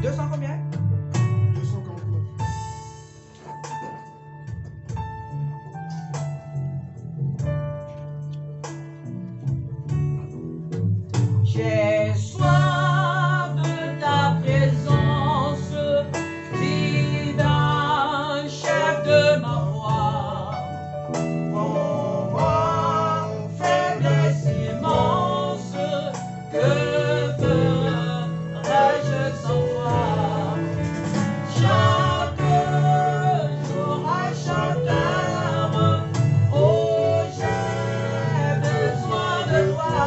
200 combien? 249. J'ai soif de ta présence, divin chef de ma foi. En moi, faiblesse immense, que ferais-je sans toi? Chaque jour à chaque heure, oh, j'ai besoin de toi.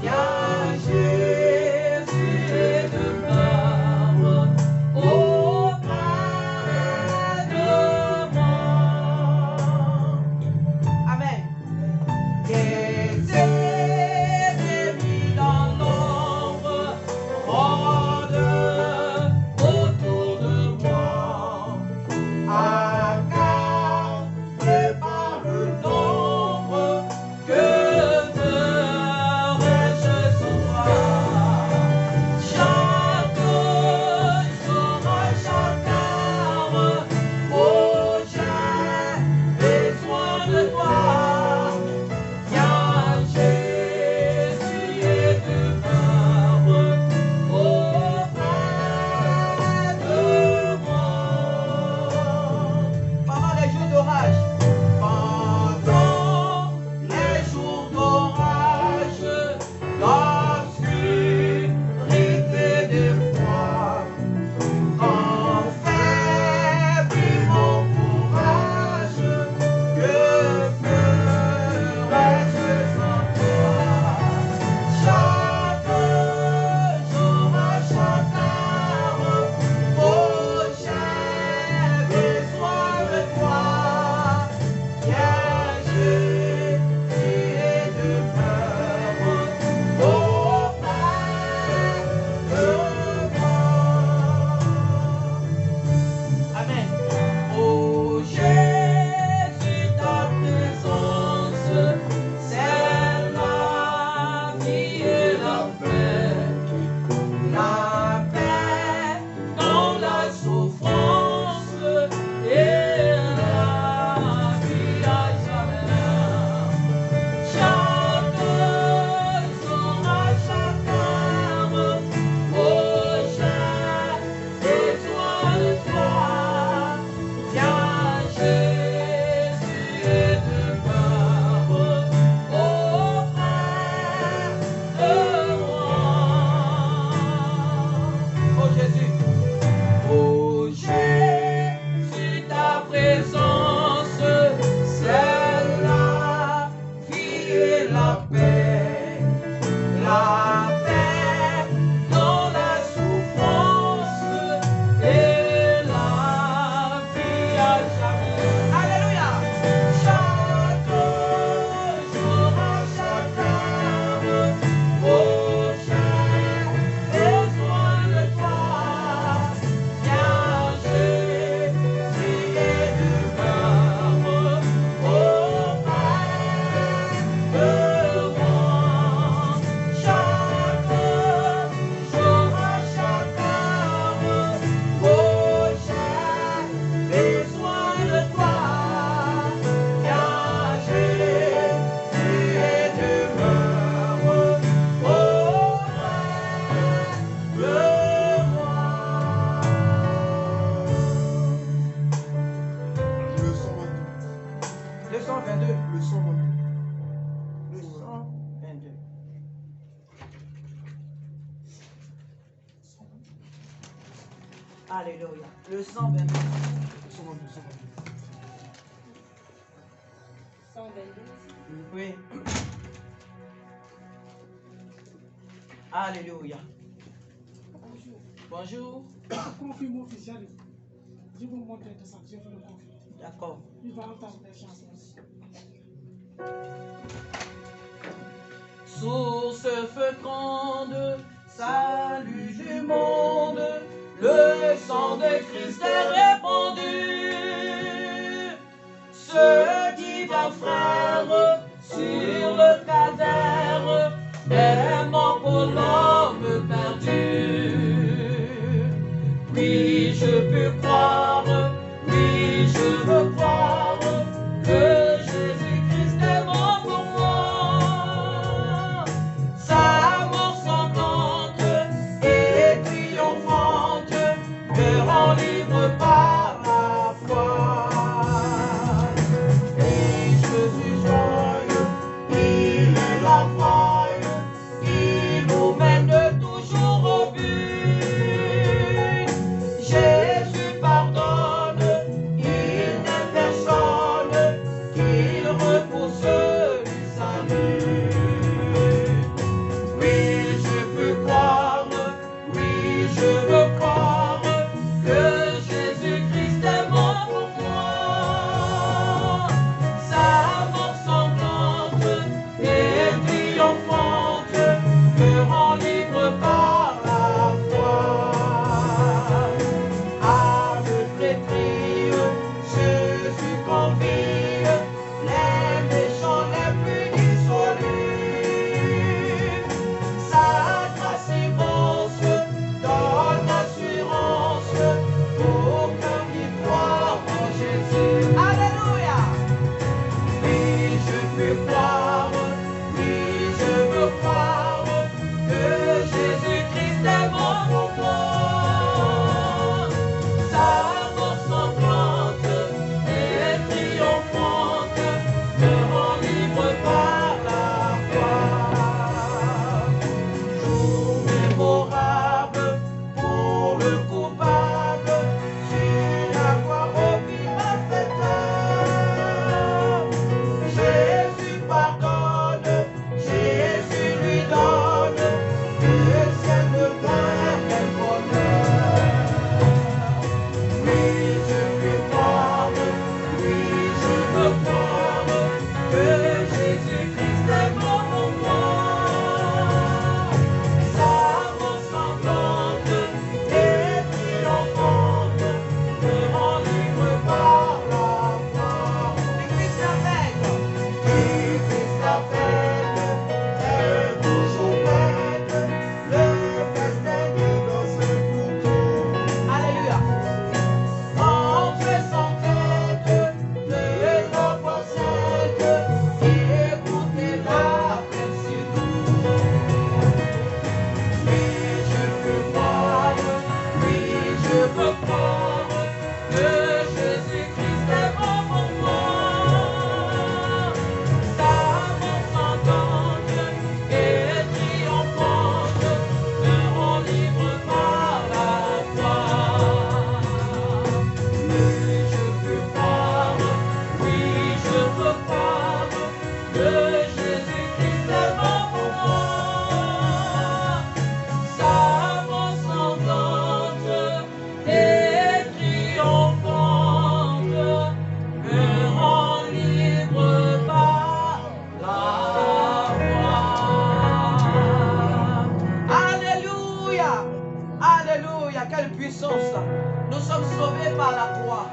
Viens Jésus et demeure auprès de moi. Amen. Des ennemis dans l'ombre rôdent autour de moi, accablés par le nombre, que ferais-je sans toi? Chaque jour à chaque heure, oh, j'ai besoin de toi. Viens Jésus et demeure auprès de moi. Pendant les jours d'orage, l'obscurité des froids, quand faiblit mon courage, que ferais-je sans toi? Chaque jour à chaque heure, oh, j'ai besoin de toi. Viens Jésus et demeure auprès de moi. Amen. Oh Jésus, ta présence, c'est la vie et la paix. La paix dans la souffrance et la vie à jamais. Chaque jour à chaque heure, oh, j'ai besoin de toi. Viens Jésus et demeure auprès de moi. Oh Jésus, ta présence, c'est la vie et la paix. La paix dans la souffrance et la vie à jamais. Alléluia. Chaque jour à chaque heure, oh, j'ai besoin de toi. Viens Jésus et demeure auprès de moi. Chaque jour à chaque heure, oh, j'ai besoin de toi. Viens Jésus et demeure auprès de moi. Le 122. 222. Le 122. 222. Alléluia. Le 122. Le 122. 122. Oui. Alléluia. Bonjour. Bonjour. Confirme officiel. Je vous montre de ça. Je vous le confirme. D'accord. Il va entendre les chansons aussi. Source féconde, salut du monde, le sang de Christ est répandu. Ce divin frère sur le calvaire est mort pour l'homme perdu. Alléluia, quelle puissance. Nous sommes sauvés par la croix.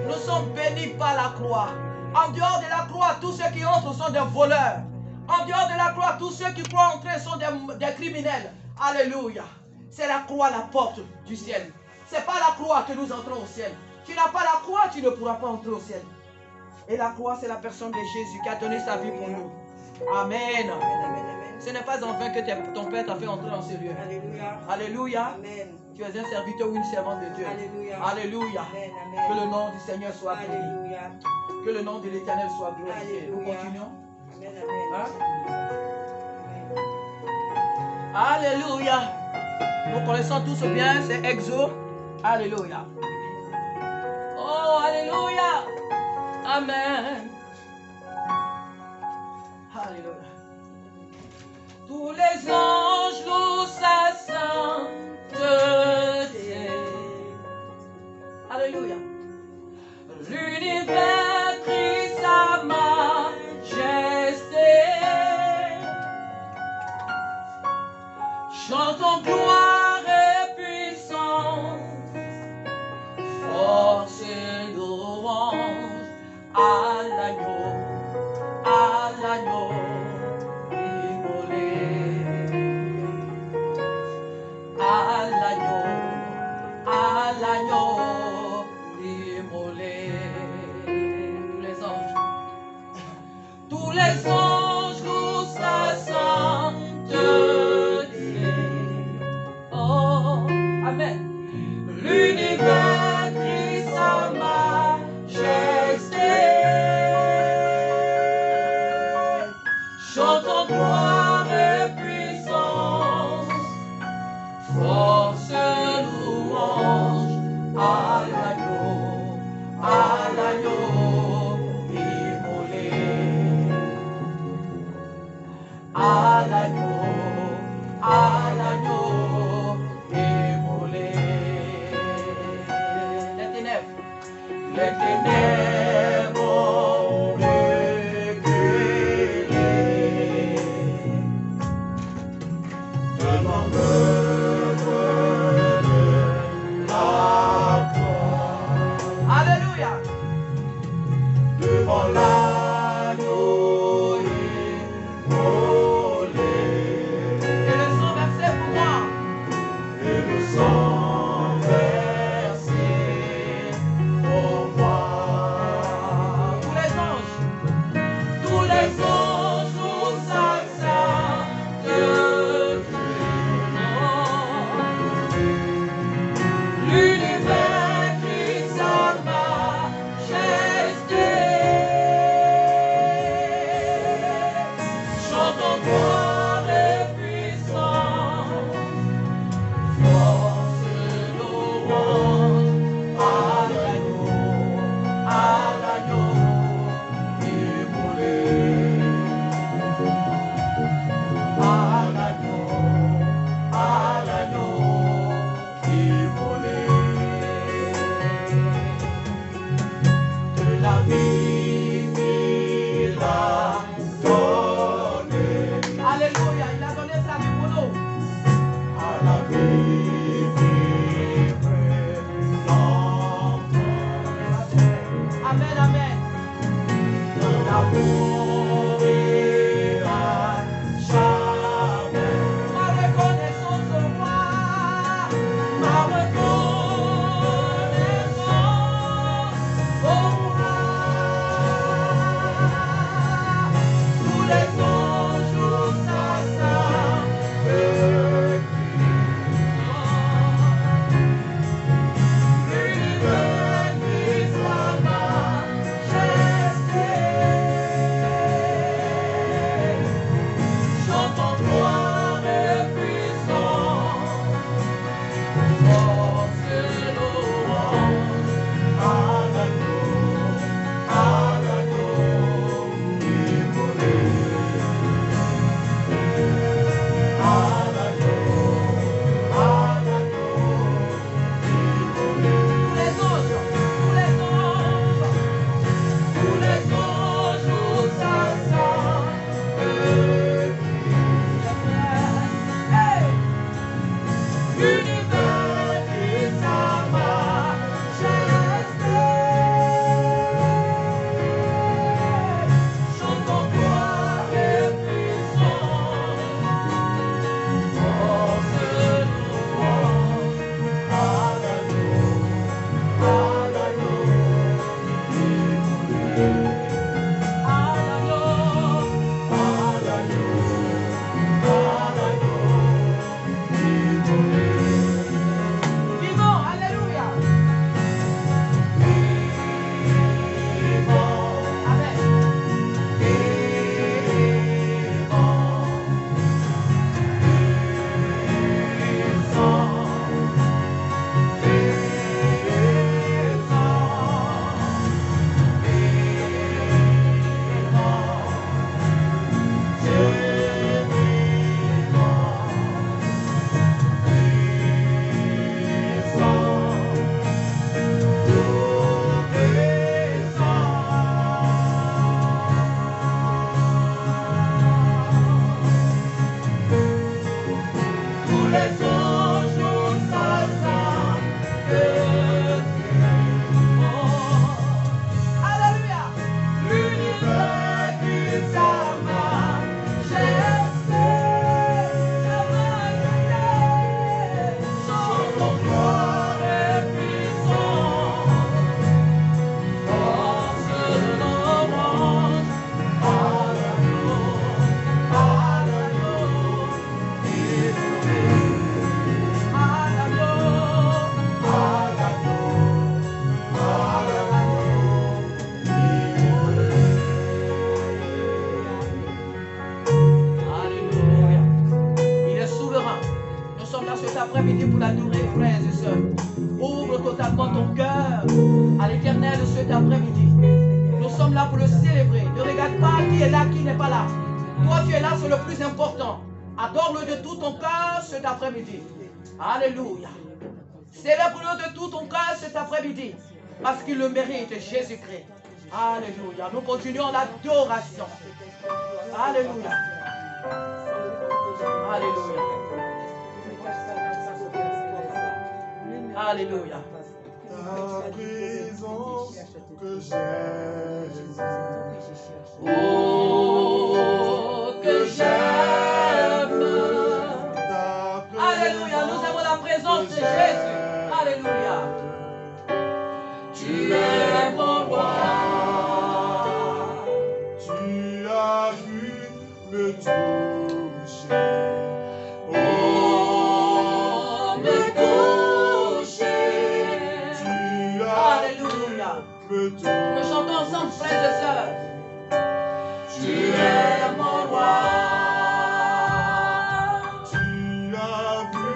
Nous sommes bénis par la croix. En dehors de la croix, tous ceux qui entrent sont des voleurs. En dehors de la croix, tous ceux qui croient entrer sont des criminels. Alléluia. C'est la croix la porte du ciel. C'est pas la croix que nous entrons au ciel. Tu n'as pas la croix, tu ne pourras pas entrer au ciel. Et la croix, c'est la personne de Jésus qui a donné sa vie pour nous. Amen. Ce n'est pas en vain que ton Père t'a fait entrer dans ce lieu. Alléluia. Alléluia. Amen. Tu es un serviteur ou une servante de Dieu. Alléluia. Alléluia. Amen, Que amen. le nom du Seigneur soit béni. Alléluia. Que le nom de l'Éternel soit glorifié. Nous Alléluia. continuons. Amen, amen. Hein? Alléluia. Nous connaissons tous bien, c'est Exo. Alléluia. Oh, Alléluia. Amen. Alléluia. Tous les anges louent sa sainteté. Alléluia. L'univers crie sa majesté. Chantons gloire et puissance, force et louange à l'agneau immolé. totalement ton cœur à l'Éternel cet après-midi. Nous sommes là pour le célébrer. Ne regarde pas qui est là, qui n'est pas là. Toi, tu es là, c'est le plus important. Adore-le de tout ton cœur cet après-midi. Alléluia. Célèbre-le de tout ton cœur cet après-midi. Parce qu'il le mérite, Jésus-Christ. Alléluia. Nous continuons l'adoration. Alléluia. Alléluia. Alléluia. Ta présence que j'aime. Oh, que j'aime. Ta Alléluia. Nous aimons la présence de Jésus. Alléluia. Tu es mon roi. Tu as vu me toucher. Oh, me toucher. Tu as Alléluia. me toucher. Nous chantons ensemble, frères et sœurs. Tu es mon roi. Tu as vu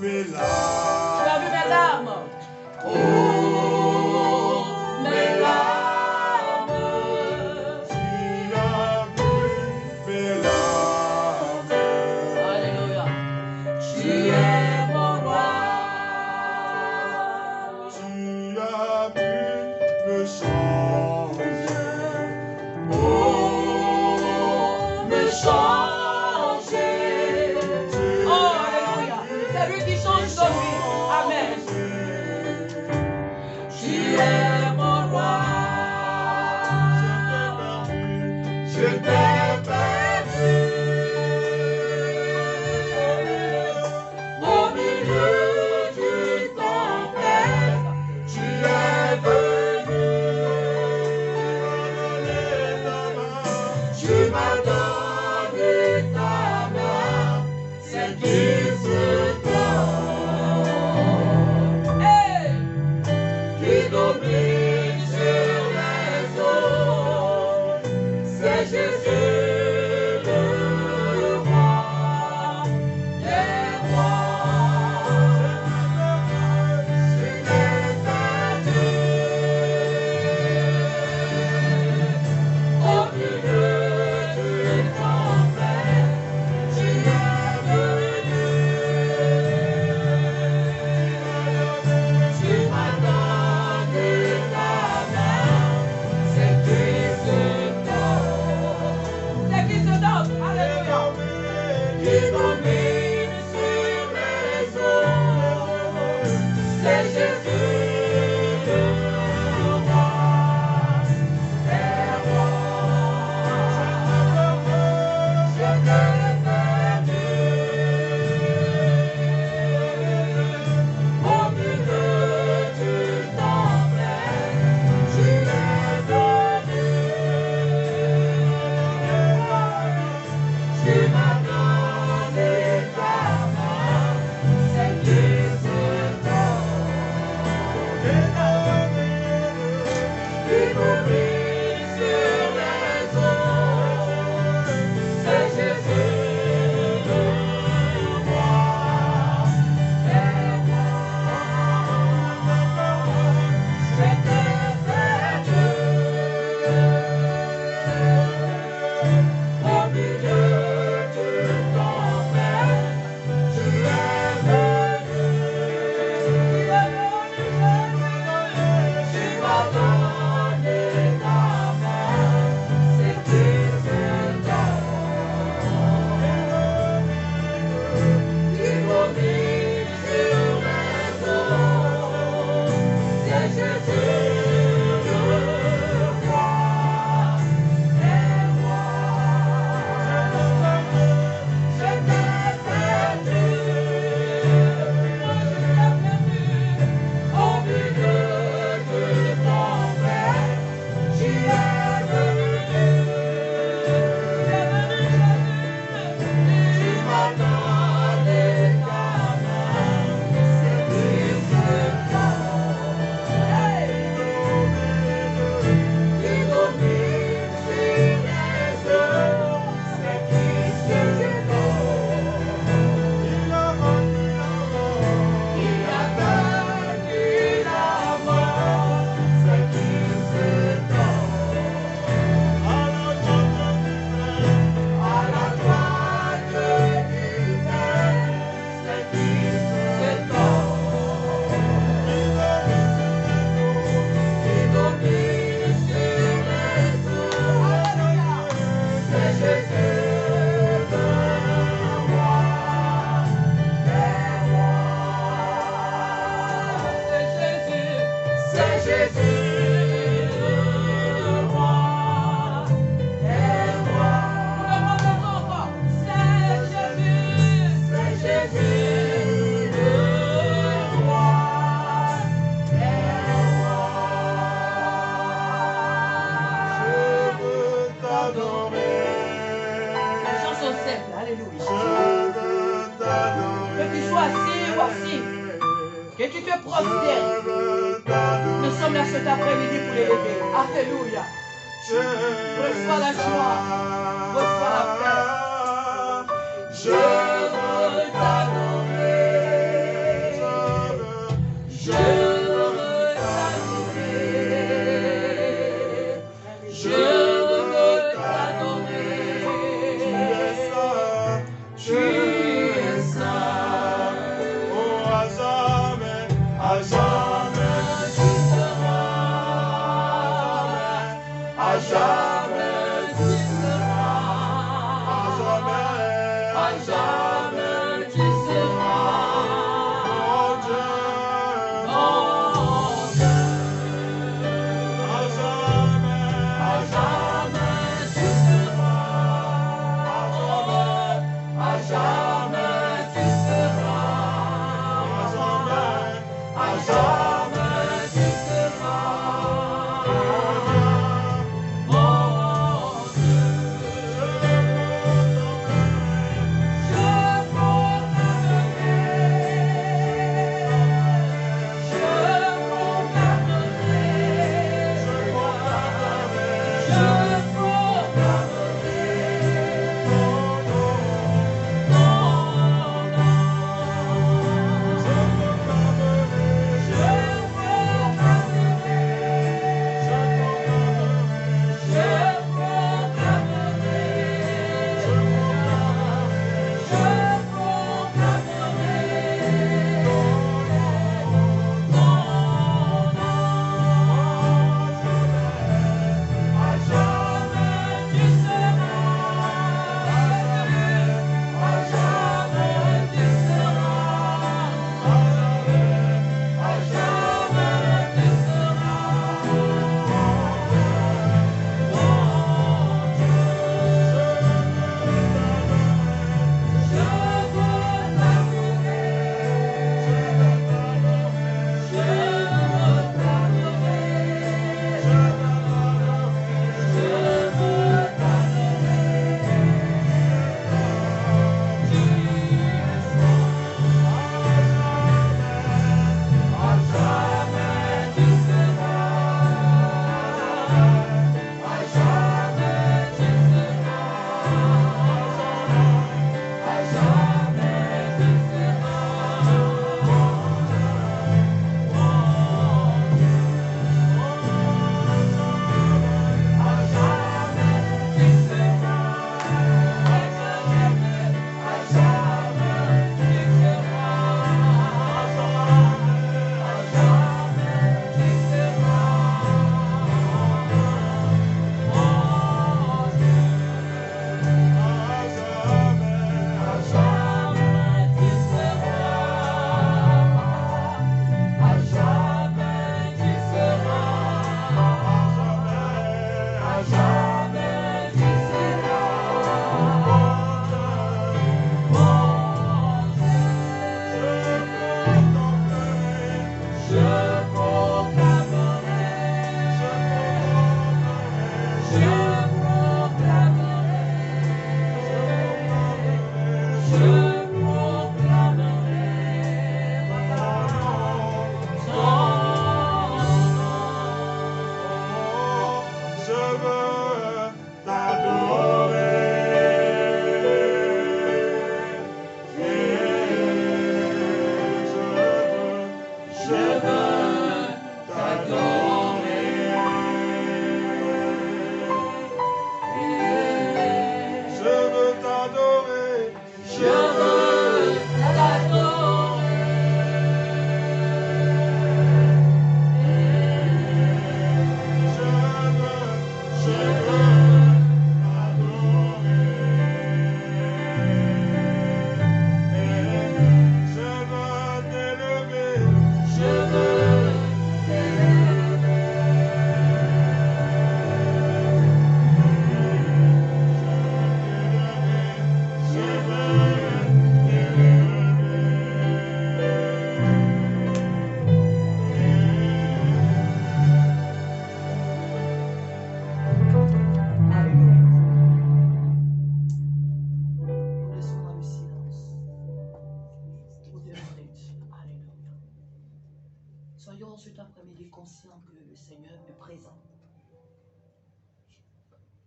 mes Tu larmes. as vu mes larmes. Oh, mes larmes. Tu as vu mes larmes. Alléluia. Tu es mon roi. Tu as vu me changer. Oh, me changer. Oh, alléluia. C'est lui qui change nos vies. Amen. Tu es mon roi. Je t'ai perdu. Au milieu du tempête, tu es venu. Tu m'as donné ta main, c'est qui se donne. Que tu te prosternes. Nous sommes là cet après-midi pour l'élever. Alléluia. Reçois la joie. Reçois la paix. Je veux t'adorer. Je veux t'adorer. Je veux t'adorer. Tu es saint. Oh, à jamais tu seras. À jamais tu seras. À jamais tu seras. Mon Dieu, mon Dieu. À jamais tu seras. À jamais tu seras. À jamais tu seras. Mon Dieu. Je veux Soyons cet après-midi conscients que le Seigneur est présent.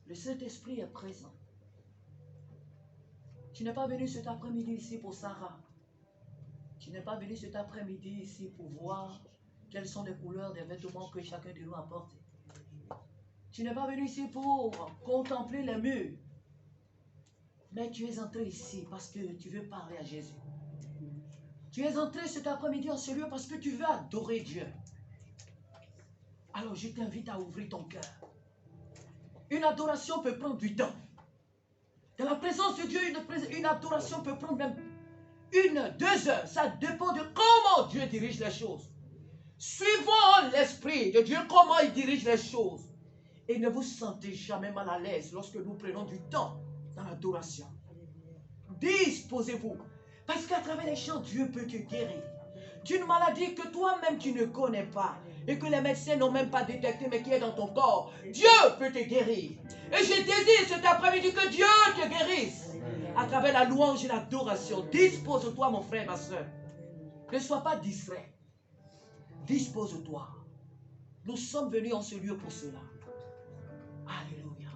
Le Saint-Esprit est présent. Tu n'es pas venu cet après-midi ici pour Sarah. Tu n'es pas venu cet après-midi ici pour voir quelles sont les couleurs des vêtements que chacun de nous a portés. Tu n'es pas venu ici pour contempler les murs. Mais tu es entré ici parce que tu veux parler à Jésus. Tu es entré cet après-midi en ce lieu parce que tu veux adorer Dieu. Alors je t'invite à ouvrir ton cœur. Une adoration peut prendre du temps. Dans la présence de Dieu, une adoration peut prendre même 1, 2 heures. Ça dépend de comment Dieu dirige les choses. Suivons l'Esprit de Dieu, comment il dirige les choses. Et ne vous sentez jamais mal à l'aise lorsque nous prenons du temps dans l'adoration. Disposez-vous. Parce qu'à travers les chants, Dieu peut te guérir d'une maladie que toi-même tu ne connais pas et que les médecins n'ont même pas détecté mais qui est dans ton corps. Dieu peut te guérir. Et je désire cet après-midi que Dieu te guérisse à travers la louange et l'adoration. Dispose-toi, mon frère, ma soeur. Ne sois pas distrait. Dispose-toi. Nous sommes venus en ce lieu pour cela. Alléluia.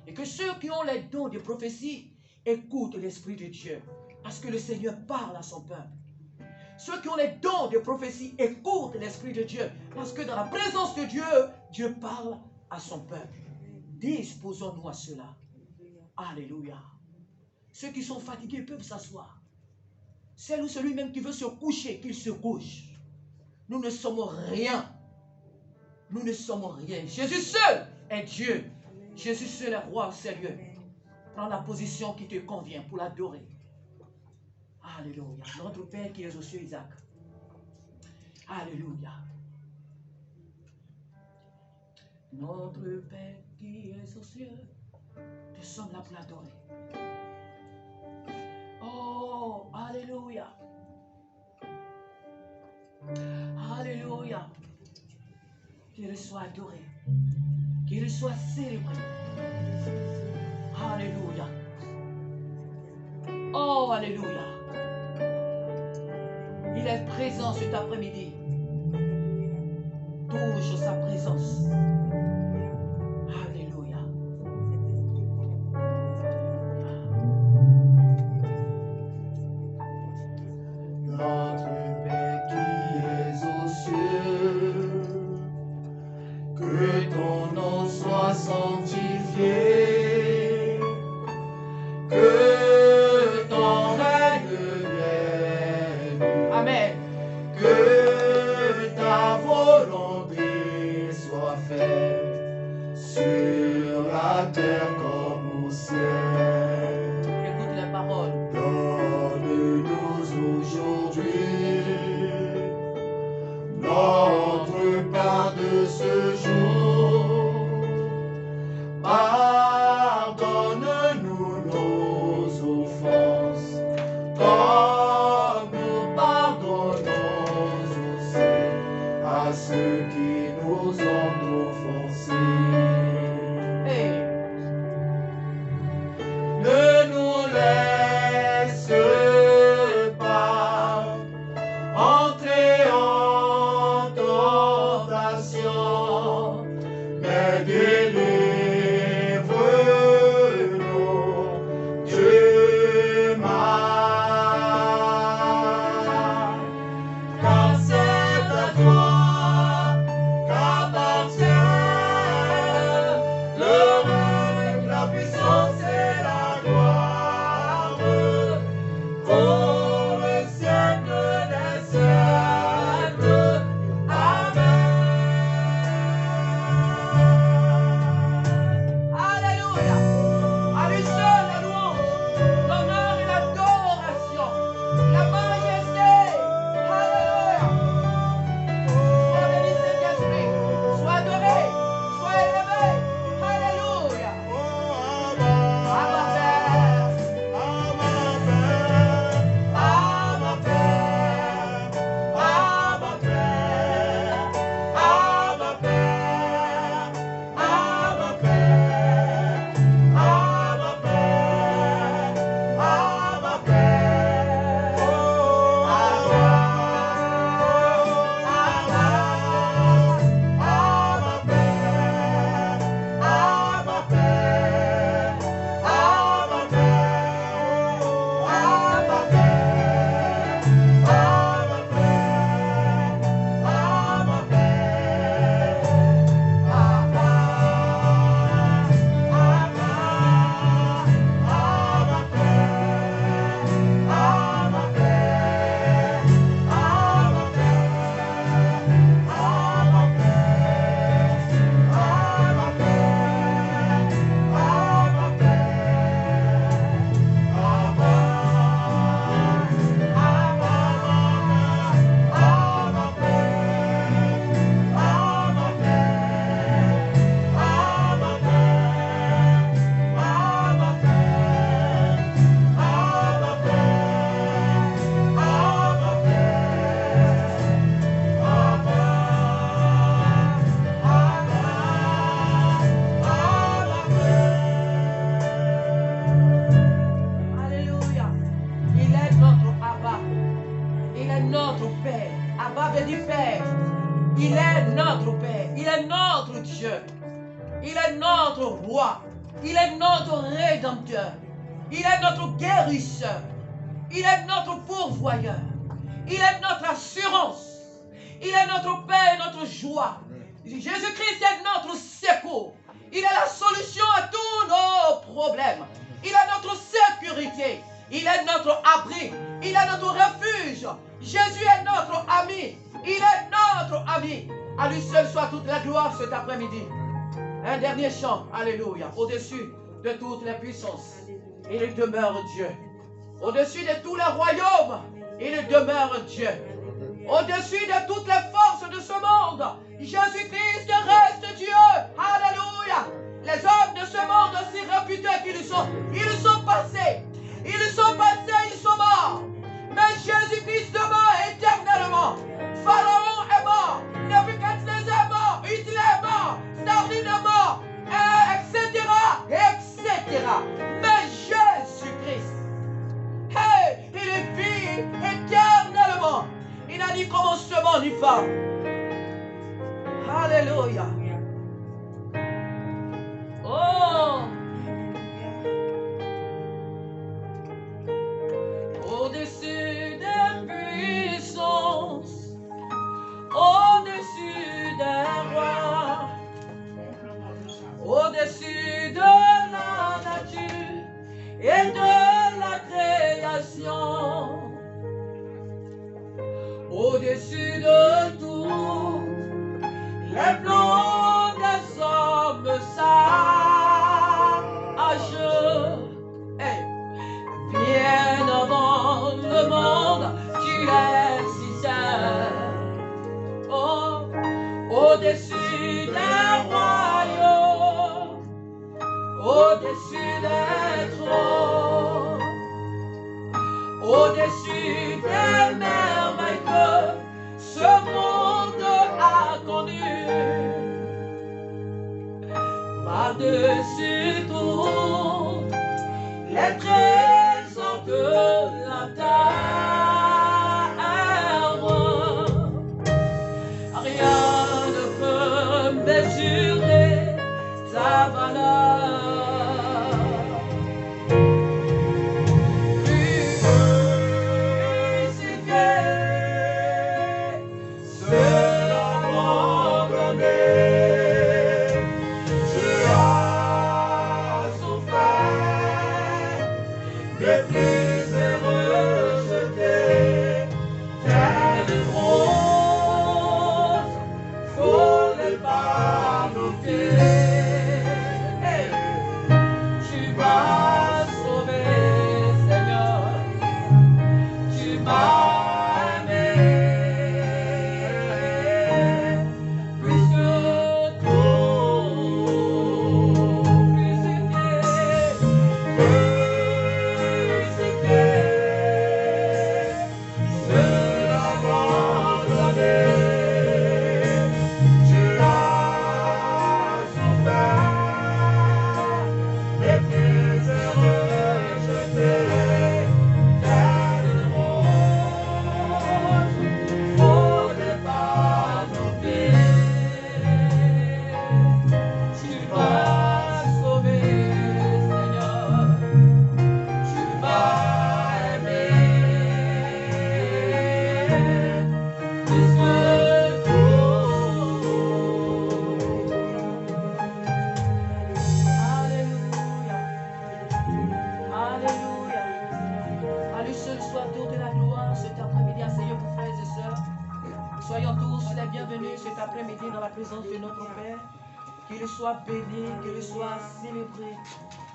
Et que ceux qui ont les dons de prophétie écoutent l'Esprit de Dieu. Parce que le Seigneur parle à son peuple. Ceux qui ont les dons de prophétie écoutent l'Esprit de Dieu. Parce que dans la présence de Dieu, Dieu parle à son peuple. Disposons-nous à cela. Alléluia. Ceux qui sont fatigués peuvent s'asseoir. Celle ou celui même qui veut se coucher, qu'il se couche. Nous ne sommes rien. Nous ne sommes rien. Jésus seul est Dieu. Jésus seul est roi, Seigneur. Prends la position qui te convient pour l'adorer. Alléluia. Notre Père qui est aux cieux, Isaac. Alléluia. Notre Père qui est aux cieux, nous sommes là pour l'adorer. Oh, alléluia. Alléluia. Qu'il soit adoré. Qu'il soit célébré. Alléluia. Oh, alléluia. Il est présent cet après-midi. Touche sa présence. Alléluia. Notre Père qui es aux cieux, que ton nom soit sanctifié, que ton règne vienne. Amen. Que ta volonté soit faite sur la terre comme au ciel. Écoute les paroles. Donne-nous aujourd'hui notre pain de ce jour. Pardonne-nous nos offenses, comme nous pardonnons aussi à ceux qui nous ont offensés. Hey. Ne nous laisse pas entrer en tentation, mais délivre-nous du mal. Car c'est à toi qu'appartient le règne, la puissance et la gloire pour le siècle des siècles. Amen. Alléluia. À lui seul la louange, l'honneur et l'adoration, la majesté. Alléluia. Abba veut dire Père. Il est notre Père. Il est notre Dieu. Il est notre roi. Il est notre rédempteur. Il est notre guérisseur. Il est notre pourvoyeur. Il est notre assurance. Il est notre paix et notre joie. Jésus-Christ est notre secours. Il est la solution à tous nos problèmes. Il est notre sécurité. Il est notre abri. Il est notre refuge. Jésus est notre ami. Il est notre ami. À lui seul soit toute la gloire cet après-midi. Un dernier chant. Alléluia. Au-dessus de toutes les puissances, il demeure Dieu. Au-dessus de tous les royaumes, il demeure Dieu. Au-dessus de toutes les forces de ce monde, Jésus-Christ reste Dieu. Alléluia. Les hommes de ce monde, aussi réputés qu'ils sont passés. Ils sont passés, ils sont morts. Mais Jésus-Christ demeure éternellement. Pharaon est mort. Nebuchadnezzar est mort. Hitler est mort. Staline est mort. Etc. Etc. Mais Jésus-Christ, hey, il vit éternellement. Il n'a ni commencement ni fin. Alléluia. Oh. Au-dessus des puissances, au-dessus des rois, au-dessus de la nature et de la création, au-dessus de tout, les plans des hommes sages, hey, bien avant le monde, tu existais. Oh, au-dessus des royaumes, au-dessus des trônes, au-dessus des merveilles que ce monde a connues, par-dessus tout, les trésors de la terre, rien ne peut mesurer ta valeur.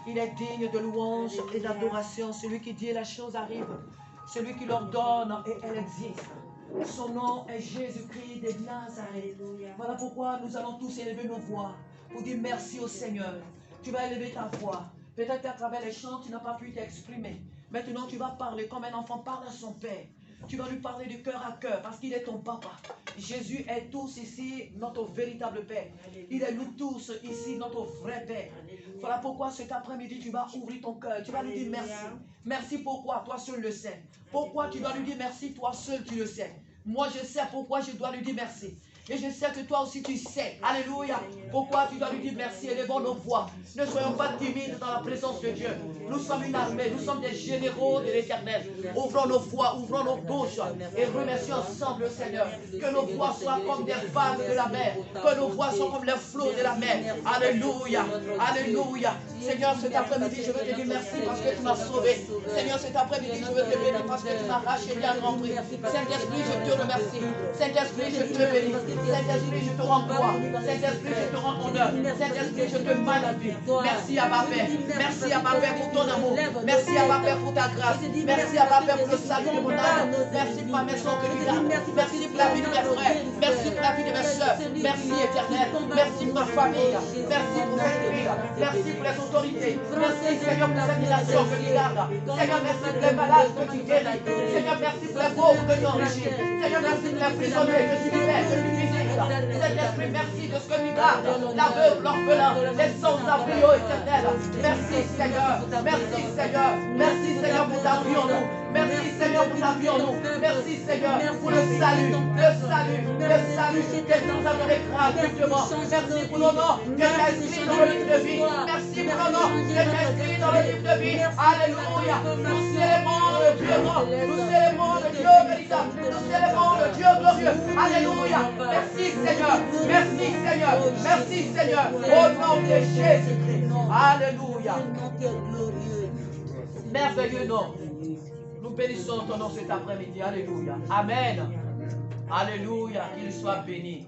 Il est digne de louange et d'adoration. Celui qui dit la chose arrive. Celui qui l'ordonne et elle existe. Son nom est Jésus-Christ de Nazareth. Voilà pourquoi nous allons tous élever nos voix pour dire merci au Seigneur. Tu vas élever ta voix. Peut-être qu'à travers les chants, tu n'as pas pu t'exprimer. Maintenant, tu vas parler comme un enfant parle à son père. Tu vas lui parler du cœur à cœur parce qu'il est ton papa. Jésus est tous ici notre véritable Père. Il est nous tous ici notre vrai Père. Voilà pourquoi cet après-midi tu vas ouvrir ton cœur. Tu vas lui dire merci. Merci pourquoi? Toi seul le sais. Pourquoi tu vas lui dire merci? Toi seul tu le sais. Moi, je sais pourquoi je dois lui dire merci. Et je sais que toi aussi tu sais, alléluia, pourquoi tu dois lui dire merci. Élevons nos voix. Ne soyons pas timides dans la présence de Dieu. Nous sommes une armée, nous sommes des généraux de l'Éternel. Ouvrons nos voix, ouvrons nos bouches et remercions ensemble le Seigneur. Que nos voix soient comme des vagues de la mer. Que nos voix soient comme les flots de la mer. Alléluia, alléluia. Seigneur, cet après-midi, je veux te dire merci parce que tu m'as sauvé. Seigneur, cet après-midi, je veux te bénir parce que tu m'as racheté à grand prix. Saint-Esprit, je te remercie. Saint-Esprit, je te bénis. Saint-Esprit, je te rends gloire. Saint-Esprit, je te rends honneur. Saint-Esprit, je te magnifie. Merci à ma Père. Merci à ma Père pour ton amour. Merci à ma Père pour ta grâce. Merci à ma Père pour le salut de mon âme. Merci pour ma maison que tu gardes. Merci pour la vie de mes frères. Merci pour la vie de mes soeurs. Merci éternel. Merci pour ma famille. Merci pour cette ville. Merci pour les autorités. Merci Seigneur pour cette nation que tu gardes. Seigneur, merci pour les malades que tu guéris. Seigneur, merci pour les pauvres que tu enrichis. Seigneur, merci pour les prisonniers que tu libères, que tu visites. Saint-Esprit, merci de ce que tu gardes. L'aveugle, l'orphelin, les sans-abri, oh éternel. Merci Seigneur. Merci Seigneur. Merci Seigneur pour ta vie en nous. Merci Seigneur pour ta vie en nous. Merci Seigneur pour le salut. Le salut. Le salut que tu nous as donné gratuitement. Merci pour le nom que tu as écrit dans le livre de vie. Merci pour le nom que tu as écrit dans le livre de vie. Alléluia. Nous célébrons le Dieu grand. Nous célébrons le Dieu véritable. Nous célébrons le Dieu glorieux. Alléluia. Merci Seigneur. Merci Seigneur. Merci Seigneur. Au nom de Jésus-Christ. Alléluia. Merveilleux nom. Nous bénissons ton nom cet après-midi. Alléluia. Amen. Alléluia. Qu'il soit béni.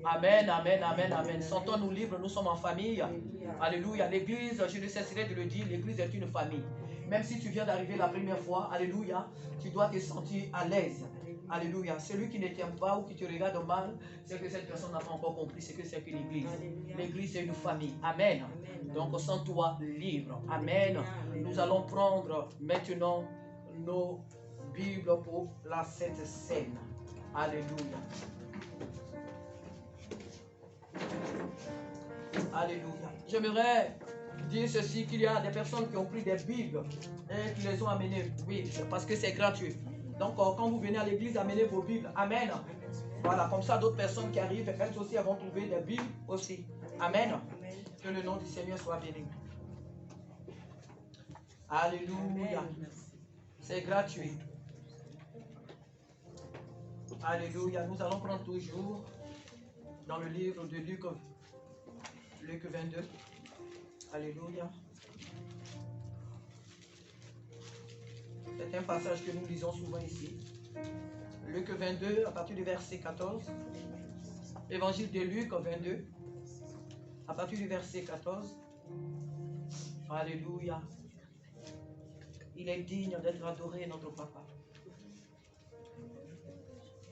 Amen, amen, amen, amen. Sentons-nous libres, nous sommes en famille. Alléluia. L'église, je ne cesserai de le dire, l'église est une famille. Même si tu viens d'arriver la première fois, alléluia, tu dois te sentir à l'aise. Alléluia. Celui qui ne t'aime pas ou qui te regarde mal, c'est que cette personne n'a pas encore compris ce que c'est que l'église. L'église, c'est une famille. Amen. Donc, sens-toi libre. Amen. Nous allons prendre maintenant nos Bibles pour la Sainte Seine. Alléluia. Alléluia. J'aimerais dire ceci, qu'il y a des personnes qui ont pris des Bibles et qui les ont amenées. Oui, parce que c'est gratuit. Donc, quand vous venez à l'église, amenez vos Bibles. Amen. Voilà, comme ça, d'autres personnes qui arrivent, elles aussi, elles vont trouver des Bibles aussi. Amen. Que le nom du Seigneur soit béni. Alléluia. C'est gratuit. Alléluia. Nous allons prendre toujours dans le livre de Luc 22. Alléluia. C'est un passage que nous lisons souvent ici. Luc 22, à partir du verset 14. Évangile de Luc 22, à partir du verset 14. Alléluia. Il est digne d'être adoré, notre papa.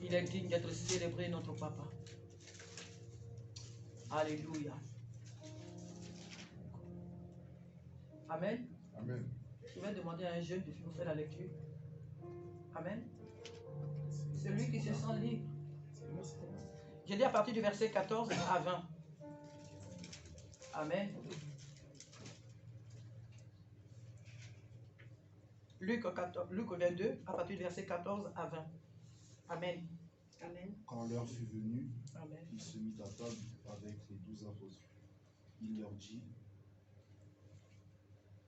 Il est digne d'être célébré, notre papa. Alléluia. Amen. Amen. Je vais demander à un jeune de nous faire la lecture. Amen. Celui qui se sent libre. J'ai dit à partir du verset 14 à 20. Amen. Luc 22, à partir du verset 14 à 20. Amen. Amen. Quand l'heure fut venue, Amen. il se mit à table avec les 12 apôtres. Il leur dit: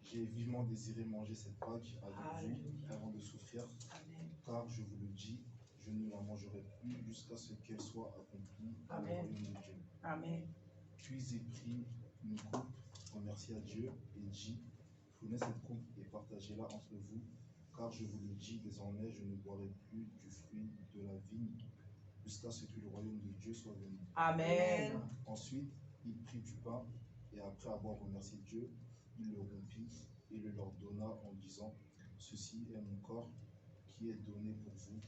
j'ai vivement désiré manger cette Pâque avec vous avant de souffrir, Amen. car je vous le dis, je ne la mangerai plus jusqu'à ce qu'elle soit accomplie dans le royaume de Dieu. Amen. Puis il prit une coupe, remercia Dieu et dit: prenez cette coupe et partagez-la entre vous, car je vous le dis, désormais je ne boirai plus du fruit de la vigne jusqu'à ce que le royaume de Dieu soit venu. Amen. Ensuite, il prit du pain et après avoir remercié Dieu, il le rompit et le leur donna en disant: ceci est mon corps qui est donné pour vous.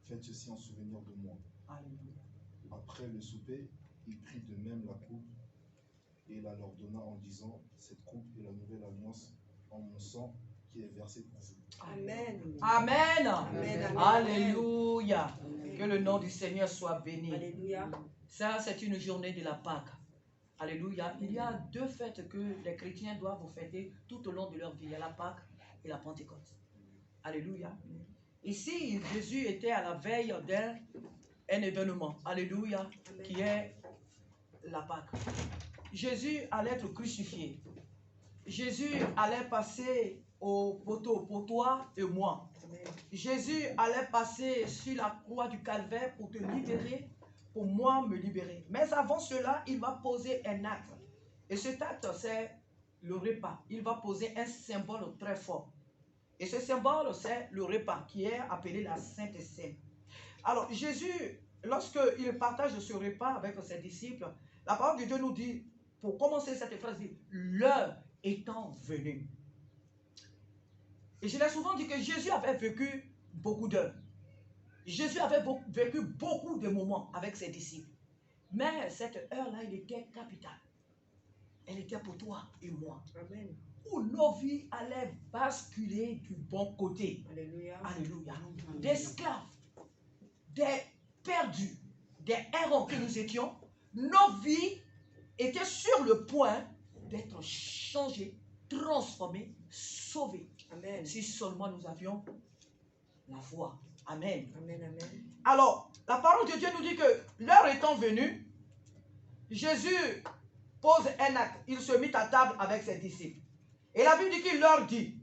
Faites ceci en souvenir de moi. Alléluia. Après le souper, il prit de même la coupe et la leur donna en disant: cette coupe est la nouvelle alliance en mon sang qui est versé pour vous. Amen. Amen. Amen. Alléluia. Que le nom du Seigneur soit béni. Alléluia. Ça, c'est une journée de la Pâque. Alléluia. Il y a deux fêtes que les chrétiens doivent fêter tout au long de leur vie. Il y a la Pâque et la Pentecôte. Alléluia. Ici, Jésus était à la veille d'un événement, alléluia, qui est la Pâque. Jésus allait être crucifié. Jésus allait passer au poteau pour toi et moi. Jésus allait passer sur la croix du calvaire pour te libérer, pour moi me libérer. Mais avant cela, il va poser un acte. Et cet acte, c'est le repas. Il va poser un symbole très fort. Et ce symbole, c'est le repas qui est appelé la Sainte Seine. Alors, Jésus, lorsqu'il partage ce repas avec ses disciples, la parole de Dieu nous dit, pour commencer cette phrase, dit, l'heure étant venue. Et je l'ai souvent dit que Jésus avait vécu beaucoup d'heures. Jésus avait vécu beaucoup de moments avec ses disciples. Mais cette heure-là, elle était capitale. Elle était pour toi et moi. Amen. Où nos vies allaient basculer du bon côté. Alléluia. Alléluia. Des esclaves, des perdus, des errants que nous étions, nos vies étaient sur le point d'être changées, transformées, sauvées. Amen. Si seulement nous avions la foi. Amen. Amen, amen. Alors, la parole de Dieu nous dit que l'heure étant venue, Jésus pose un acte. Il se mit à table avec ses disciples. Et la Bible dit qu'il leur dit,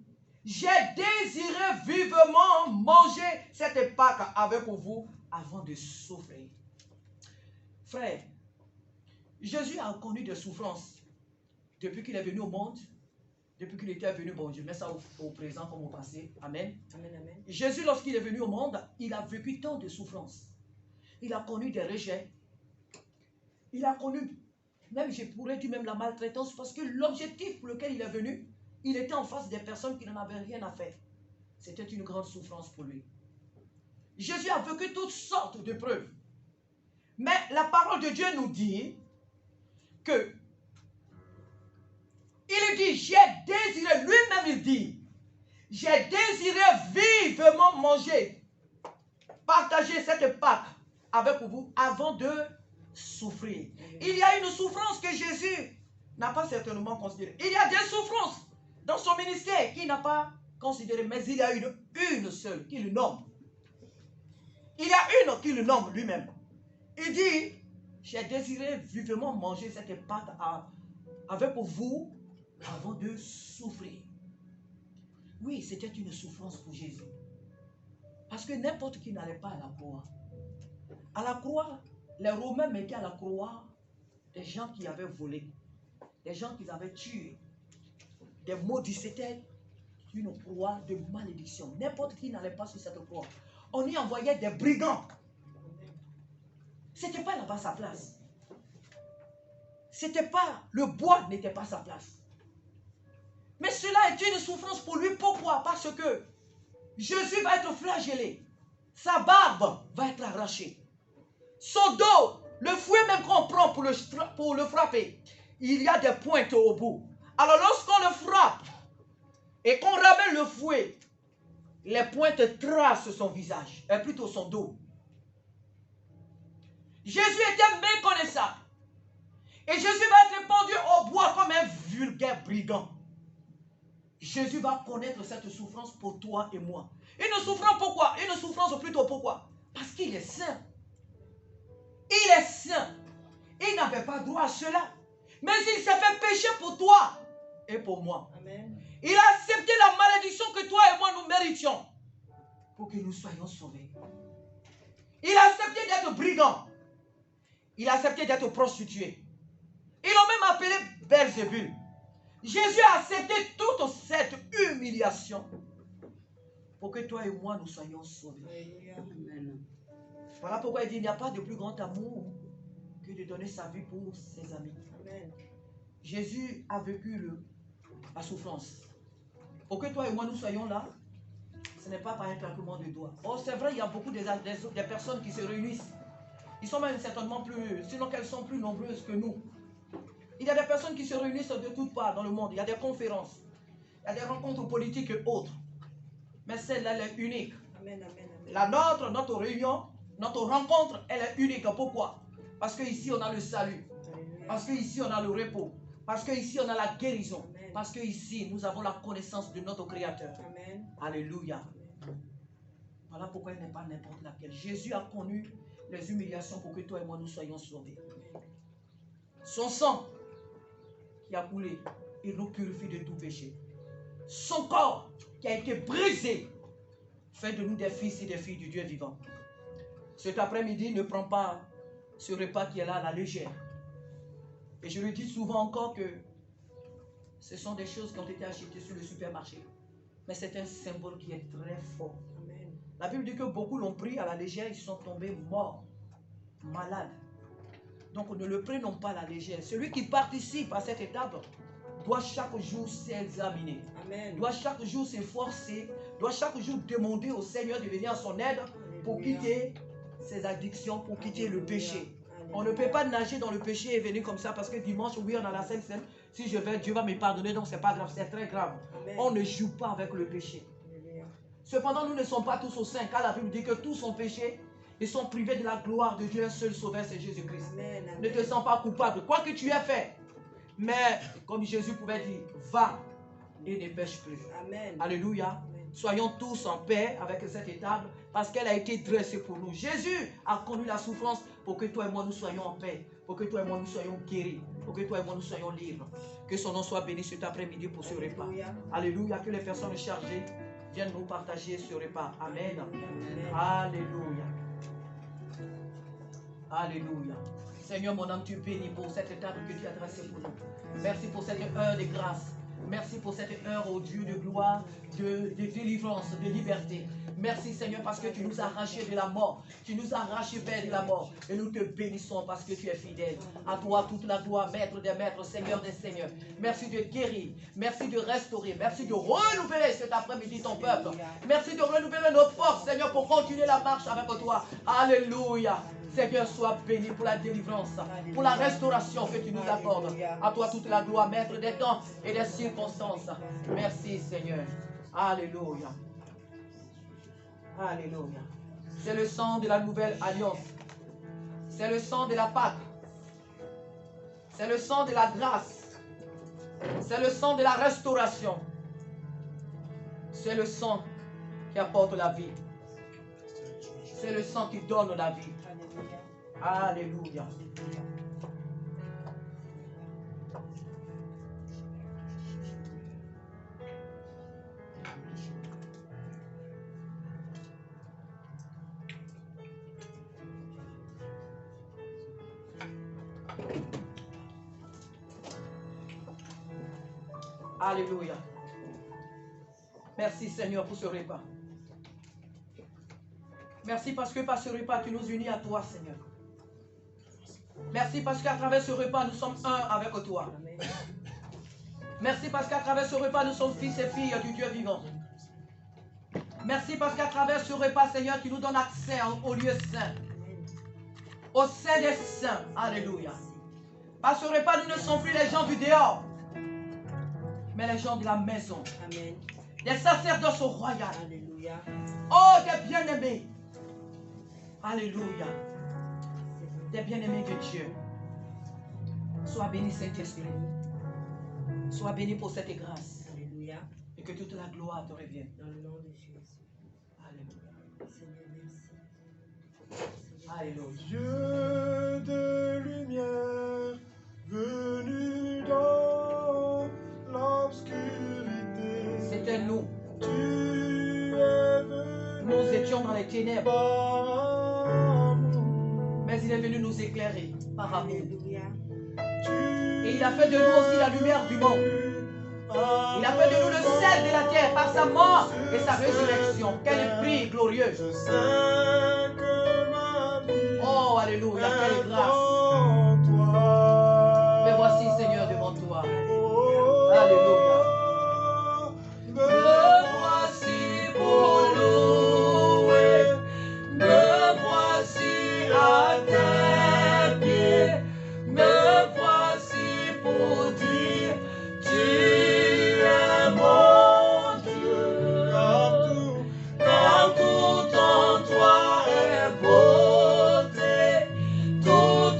j'ai désiré vivement manger cette Pâque avec vous avant de souffrir. Frère, Jésus a connu des souffrances depuis qu'il est venu au monde, depuis qu'il était venu, bon, je mets ça au présent comme au passé. Amen. Amen, amen. Jésus, lorsqu'il est venu au monde, il a vécu tant de souffrances. Il a connu des rejets. Il a connu, même je pourrais dire même la maltraitance, parce que l'objectif pour lequel il est venu, il était en face des personnes qui n'en avaient rien à faire. C'était une grande souffrance pour lui. Jésus a vécu toutes sortes de preuves. Mais la parole de Dieu nous dit que il dit, j'ai désiré, lui-même il dit, j'ai désiré vivement manger, partager cette Pâque avec vous avant de souffrir. Il y a une souffrance que Jésus n'a pas certainement considérée. Il y a des souffrances dans son ministère qu'il n'a pas considérées, mais il y a une seule qui le nomme. Il y a une qui le nomme lui-même. Il dit, j'ai désiré vivement manger cette Pâque avec vous avant de souffrir. Oui, c'était une souffrance pour Jésus. Parce que n'importe qui n'allait pas à la croix. À la croix, les Romains mettaient à la croix des gens qui avaient volé, des gens qui avaient tué, des maudits. C'était une croix de malédiction. N'importe qui n'allait pas sur cette croix. On y envoyait des brigands. C'était pas là-bas sa place. C'était pas, le bois n'était pas sa place. Mais cela est une souffrance pour lui. Pourquoi? Parce que Jésus va être flagellé. Sa barbe va être arrachée. Son dos, le fouet même qu'on prend pour le frapper, il y a des pointes au bout. Alors lorsqu'on le frappe et qu'on ramène le fouet, les pointes tracent son visage, et plutôt son dos. Jésus était méconnaissable. Et Jésus va être pendu au bois comme un vulgaire brigand. Jésus va connaître cette souffrance pour toi et moi. Une souffrance pourquoi? Une souffrance plutôt pourquoi? Parce qu'il est saint. Il est saint. Il n'avait pas droit à cela. Mais il s'est fait pécher pour toi et pour moi. Amen. Il a accepté la malédiction que toi et moi nous méritions pour que nous soyons sauvés. Il a accepté d'être brigand. Il a accepté d'être prostitué. Ils l'ont même appelé Belzébul. Jésus a accepté toute cette humiliation pour que toi et moi nous soyons sauvés. Amen. Voilà pourquoi il dit, il n'y a pas de plus grand amour que de donner sa vie pour ses amis. Amen. Jésus a vécu la souffrance. Pour que toi et moi nous soyons là, ce n'est pas par un claquement de doigts. Oh, c'est vrai, il y a beaucoup des personnes qui se réunissent. Ils sont même certainement plus, sinon qu'elles sont plus nombreuses que nous. Il y a des personnes qui se réunissent de toutes parts dans le monde. Il y a des conférences, il y a des rencontres politiques et autres. Mais celle-là, elle est unique. Amen, amen, amen. La nôtre, notre réunion, notre rencontre, elle est unique. Pourquoi? Parce qu'ici, on a le salut. Amen. Parce qu'ici, on a le repos. Parce qu'ici, on a la guérison. Amen. Parce qu'ici, nous avons la connaissance de notre Créateur. Amen. Alléluia. Amen. Voilà pourquoi elle n'est pas n'importe laquelle. Jésus a connu les humiliations pour que toi et moi nous soyons sauvés. Son sang qui a coulé, il nous purifie de tout péché. Son corps qui a été brisé fait de nous des fils et des filles du Dieu vivant. Cet après-midi, ne prends pas ce repas qui est là à la légère. Et je le dis souvent encore que ce sont des choses qui ont été achetées sur le supermarché. Mais c'est un symbole qui est très fort. Amen. La Bible dit que beaucoup l'ont pris à la légère, ils sont tombés morts, malades. Donc ne le prenons pas à la légère. Celui qui participe à cette étape doit chaque jour s'examiner. Amen. Doit chaque jour s'efforcer, doit chaque jour demander au Seigneur de venir à son aide pour quitter ses addictions, pour quitter le péché. On ne peut pas nager dans le péché et venir comme ça parce que dimanche, oui, on a la Sainte Seine. Si je vais, Dieu va me pardonner, donc c'est pas grave, c'est très grave. Amen. On ne joue pas avec le péché. Amen. Cependant, nous ne sommes pas tous au sein, car la Bible dit que tous ont péché et sont privés de la gloire de Dieu. Un seul sauveur, c'est Jésus-Christ. Ne te sens pas coupable, quoi que tu aies fait. Mais, comme Jésus pouvait dire, va et ne pêche plus. Amen. Alléluia. Amen. Soyons tous en paix avec cette étape parce qu'elle a été dressée pour nous. Jésus a connu la souffrance pour que toi et moi nous soyons en paix, pour que toi et moi nous soyons guéris, pour que toi et moi nous soyons libres. Que son nom soit béni cet après-midi pour ce repas. Alléluia. Que les personnes chargées viennent nous partager ce repas. Amen. Alléluia. Alléluia. Seigneur, mon âme, tu bénis pour cette étape que tu as dressée pour nous. Merci pour cette heure de grâce. Merci pour cette heure, oh Dieu, de gloire, de délivrance, de liberté. Merci Seigneur parce que tu nous as arrachés de la mort. Tu nous as arrachés, Père, de la mort. Et nous te bénissons parce que tu es fidèle. À toi toute la gloire, Maître des maîtres, Seigneur des seigneurs. Merci de guérir. Merci de restaurer. Merci de renouveler cet après-midi ton peuple. Merci de renouveler nos forces, Seigneur, pour continuer la marche avec toi. Alléluia. Seigneur, sois béni pour la délivrance, pour la restauration que tu nous accordes. À toi toute la gloire, Maître des temps et des circonstances. Merci Seigneur. Alléluia. Alléluia. C'est le sang de la nouvelle alliance. C'est le sang de la Pâque. C'est le sang de la grâce. C'est le sang de la restauration. C'est le sang qui apporte la vie. C'est le sang qui donne la vie. Alléluia. Alléluia. Merci Seigneur pour ce repas. Merci parce que par ce repas tu nous unis à toi Seigneur. Merci parce qu'à travers ce repas nous sommes un avec toi. Merci parce qu'à travers ce repas nous sommes fils et filles du Dieu vivant. Merci parce qu'à travers ce repas Seigneur tu nous donnes accès au lieu saint. Au sein des saints. Alléluia. Par ce repas nous ne sommes plus les gens du dehors, mais les gens de la maison. Amen. Les sacerdoces au royal. Alléluia. Oh, des bien-aimés. Alléluia. Des bien-aimés de Dieu. Sois béni, Saint-Esprit. Sois béni pour cette grâce. Alléluia. Et que toute la gloire te revienne. Dans le nom de Jésus. Alléluia. Seigneur, merci. Alléluia. Dieu de lumière, venu dans l'obscurité. C'était nous. Tu es venu. Nous étions dans les ténèbres. Par amour. Mais il est venu nous éclairer par amour. Alléluia. Et il a fait de nous aussi la lumière du monde. Il a fait de nous le sel de la terre par sa mort et sa résurrection. Quel prix glorieux. Je sais que ma vie. Oh, alléluia, quelle grâce. Me voici, Seigneur, devant toi. Alléluia. Me voici pour louer. Me voici à tes pieds. Me voici pour dire tu es mon Dieu. Car tout en toi est beauté. Tout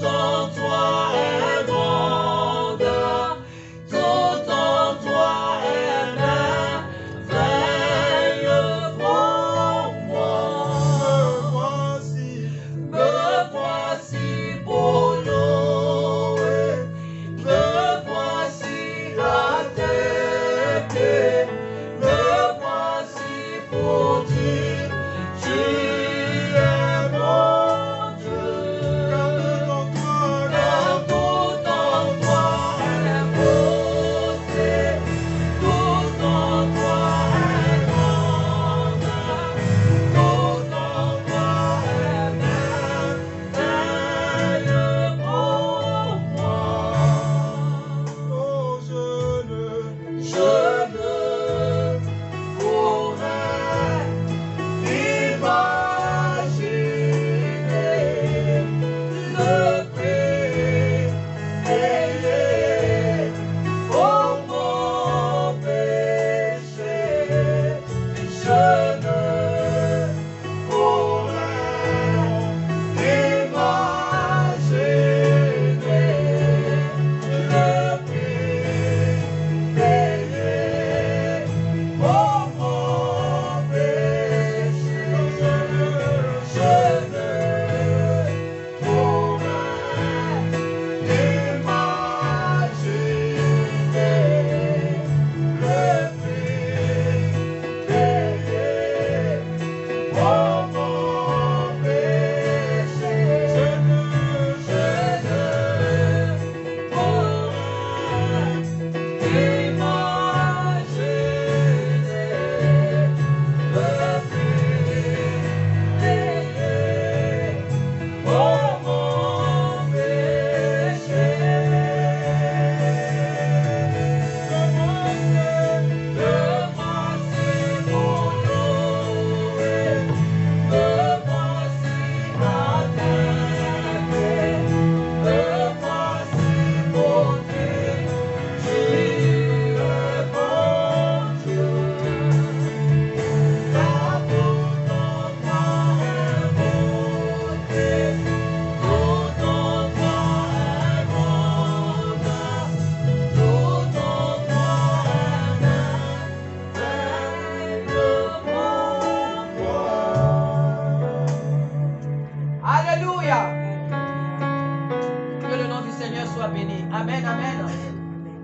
Seigneur soit béni. Amen, amen.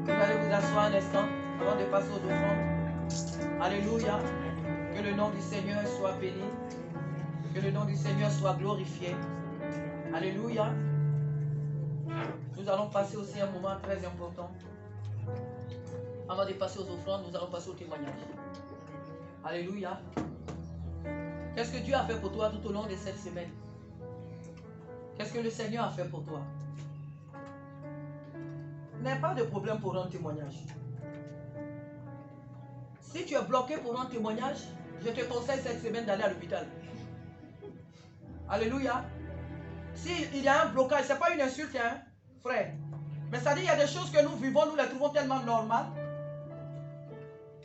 Vous allez vous asseoir un instant avant de passer aux offrandes. Alléluia. Que le nom du Seigneur soit béni. Que le nom du Seigneur soit glorifié. Alléluia. Nous allons passer aussi un moment très important. Avant de passer aux offrandes, nous allons passer au témoignage. Alléluia. Qu'est-ce que Dieu a fait pour toi tout au long de cette semaine? Qu'est-ce que le Seigneur a fait pour toi? Il n'y a pas de problème pour rendre témoignage. Si tu es bloqué pour rendre témoignage, je te conseille cette semaine d'aller à l'hôpital. Alléluia. S'il y a un blocage, ce n'est pas une insulte, hein, frère. Mais ça dit, il y a des choses que nous vivons, nous les trouvons tellement normales.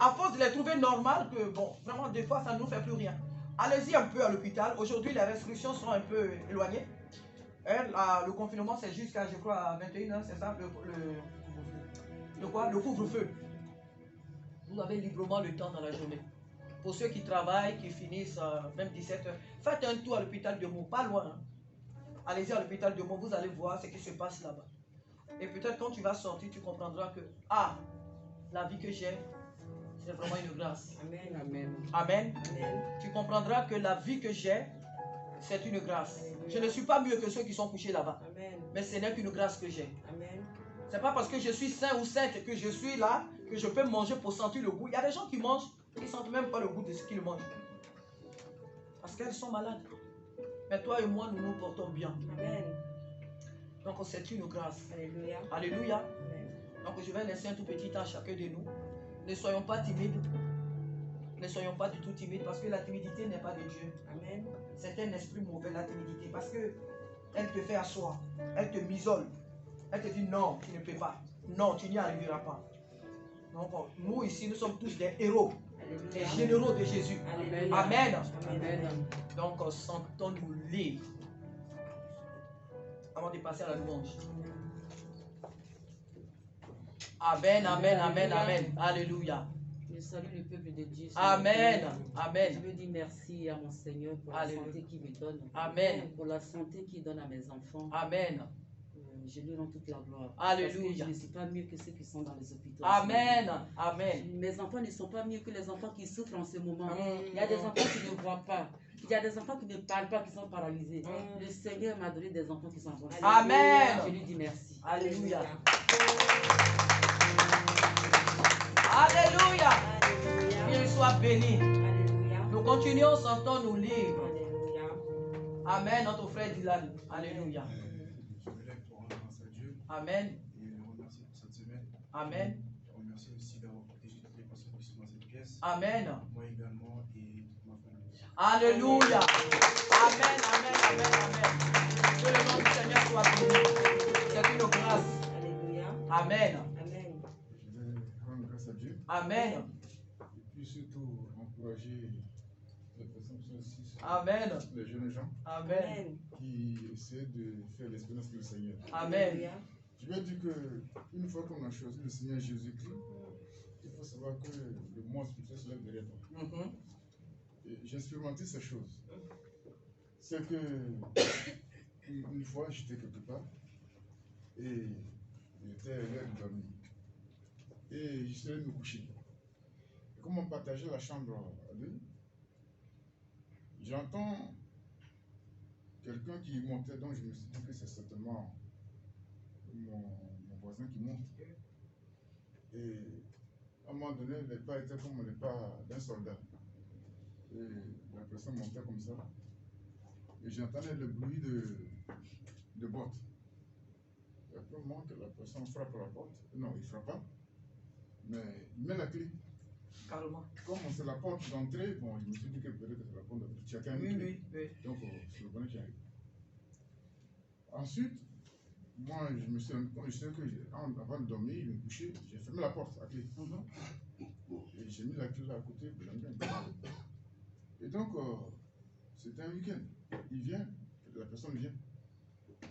À force de les trouver normales, que bon, vraiment, des fois, ça ne nous fait plus rien. Allez-y un peu à l'hôpital. Aujourd'hui, les restrictions sont un peu éloignées. Le confinement, c'est jusqu'à, je crois, à 21h, c'est ça, le couvre-feu. Vous avez librement le temps dans la journée. Pour ceux qui travaillent, qui finissent même 17h, faites un tour à l'hôpital de Meaux, pas loin. Hein. Allez-y à l'hôpital de Meaux, vous allez voir ce qui se passe là-bas. Et peut-être quand tu vas sortir, tu comprendras que, la vie que j'ai, c'est vraiment une grâce. Amen. Amen. Amen. Amen. Tu comprendras que la vie que j'ai, c'est une grâce. Je ne suis pas mieux que ceux qui sont couchés là-bas. Mais ce n'est qu'une grâce que j'ai. Ce n'est pas parce que je suis saint ou sainte que je suis là, que je peux manger pour sentir le goût. Il y a des gens qui mangent, qui ne sentent même pas le goût de ce qu'ils mangent. Parce qu'elles sont malades. Mais toi et moi, nous nous portons bien. Amen. Donc c'est une grâce. Alléluia. Alléluia. Amen. Donc je vais laisser un tout petit temps à chacun de nous. Ne soyons pas timides. Ne soyons pas du tout timides parce que la timidité n'est pas de Dieu. Amen. C'est un esprit mauvais, la timidité, parce que elle te fait asseoir, elle te m'isole, elle te dit non, tu ne peux pas, non, tu n'y arriveras pas. Donc, nous ici, nous sommes tous des héros, des généraux de Jésus. Amen. Amen. Amen. Donc, sentons-nous libres avant de passer à la louange. Amen, amen, amen, amen. Alléluia. Je salue le peuple de Dieu. Amen. Je Amen. veux dire merci à mon Seigneur pour Alléluia. la santé qu'il me donne. Amen. Pour la santé qu'il donne à mes enfants. Amen. Je lui rends toute la gloire. Alléluia. Parce que je ne suis pas mieux que ceux qui sont dans les hôpitaux. Amen. Amen. Mes enfants ne sont pas mieux que les enfants qui souffrent en ce moment. Amen. Il y a des enfants qui ne voient pas. Il y a des enfants qui ne parlent pas, qui sont paralysés. Le Seigneur m'a donné des enfants qui sont en bonne santé. Amen. Je lui dis merci. Alléluia. Alléluia. Qu'il soit béni. Nous continuons, sentons-nous libres. Amen, notre frère Dylan. Alléluia. Je me lève pour rendre grâce à Dieu Amen. et le remercier pour cette semaine. Amen. Je remercie aussi d'avoir protégé toutes les personnes qui sont dans cette pièce. Amen. Moi également et toute ma famille. Alléluia. Amen, amen, amen, amen. Que le nom du Seigneur soit béni. C'est une grâce. Alléluia. Amen. Amen. Je vais rendre grâce à Dieu Amen. et puis surtout encourager les personnes qui sont ici, Amen. les jeunes gens Amen. qui essaient de faire l'expérience du Seigneur. Amen. Je vais dire qu'une fois qu'on a choisi le Seigneur Jésus-Christ, il faut savoir que le monde spirituel se lève derrière toi. Mhm. Et j'ai expérimenté ces choses. C'est que une fois j'étais quelque part et il était l'heure de dormir. Et je suis allé me coucher. Et comme on partageait la chambre à deux, j'entends quelqu'un qui montait, donc je me suis dit que c'est certainement mon voisin qui monte. Et à un moment donné, les pas étaient comme les pas d'un soldat. Et la personne montait comme ça. Et j'entendais le bruit de bottes. Et après, au moment que la personne frappe à la porte, non, il ne frappe pas, mais il met la clé. Carrément. Comme c'est la porte d'entrée, bon, je me suis dit que peut-être c'est la porte d'entrée. Chacun a une Oui, clé. oui, oui. Donc, c'est le bonheur qui arrive. Ensuite, moi, je me suis rendu compte, je sais que avant de dormir, de me coucher, j'ai fermé la porte à clé. Et j'ai mis la clé là à côté pour j'aime bien. Et donc, c'était un week-end. Il vient, la personne vient.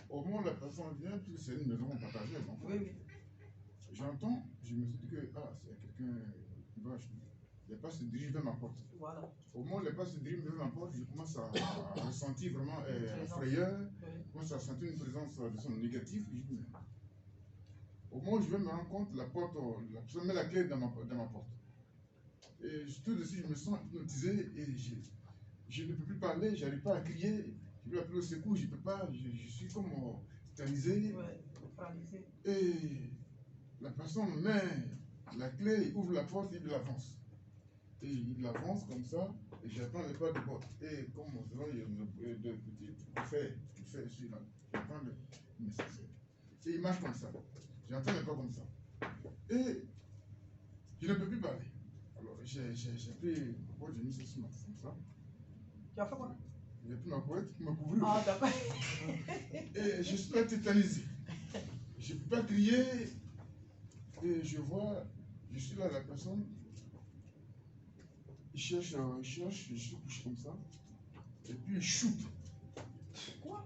Au moment où la personne vient, puisque c'est une maison partagée, donc, Oui, oui. j'entends, je me suis dit que, c'est quelqu'un qui va, les pas se dirigent vers ma porte. Voilà. Au moment où les pas se dirigent vers ma porte, je commence à ressentir vraiment la frayeur, je commence à sentir une présence de son négatif. Et je dis, Au moment où je vais me rendre compte, la personne met la clé dans ma porte. Et tout de suite, je me sens hypnotisé et je ne peux plus parler, je n'arrive pas à crier. Je veux appeler au secours, je ne peux pas, je suis comme tétanisé. Paralysé. Et la personne met la clé, il ouvre la porte, il l'avance. Et il avance comme ça, et j'attends les pas de porte. Et comme souvent, il y a de petits, il fait celui-là. J'attends le nécessaire. Et il marche comme ça. J'entends les pas comme ça. Et je ne peux plus parler. Alors, j'ai pris ma couette, j'ai mis ceci comme ça. Tu as fait quoi? J'ai pris ma couette pour me couvrir. Ah, d'accord. Et je suis là tétanisé. Je ne peux pas crier. Et je vois, je suis là, la personne. Il cherche, je suis couché comme ça. Et puis il shoot. Quoi?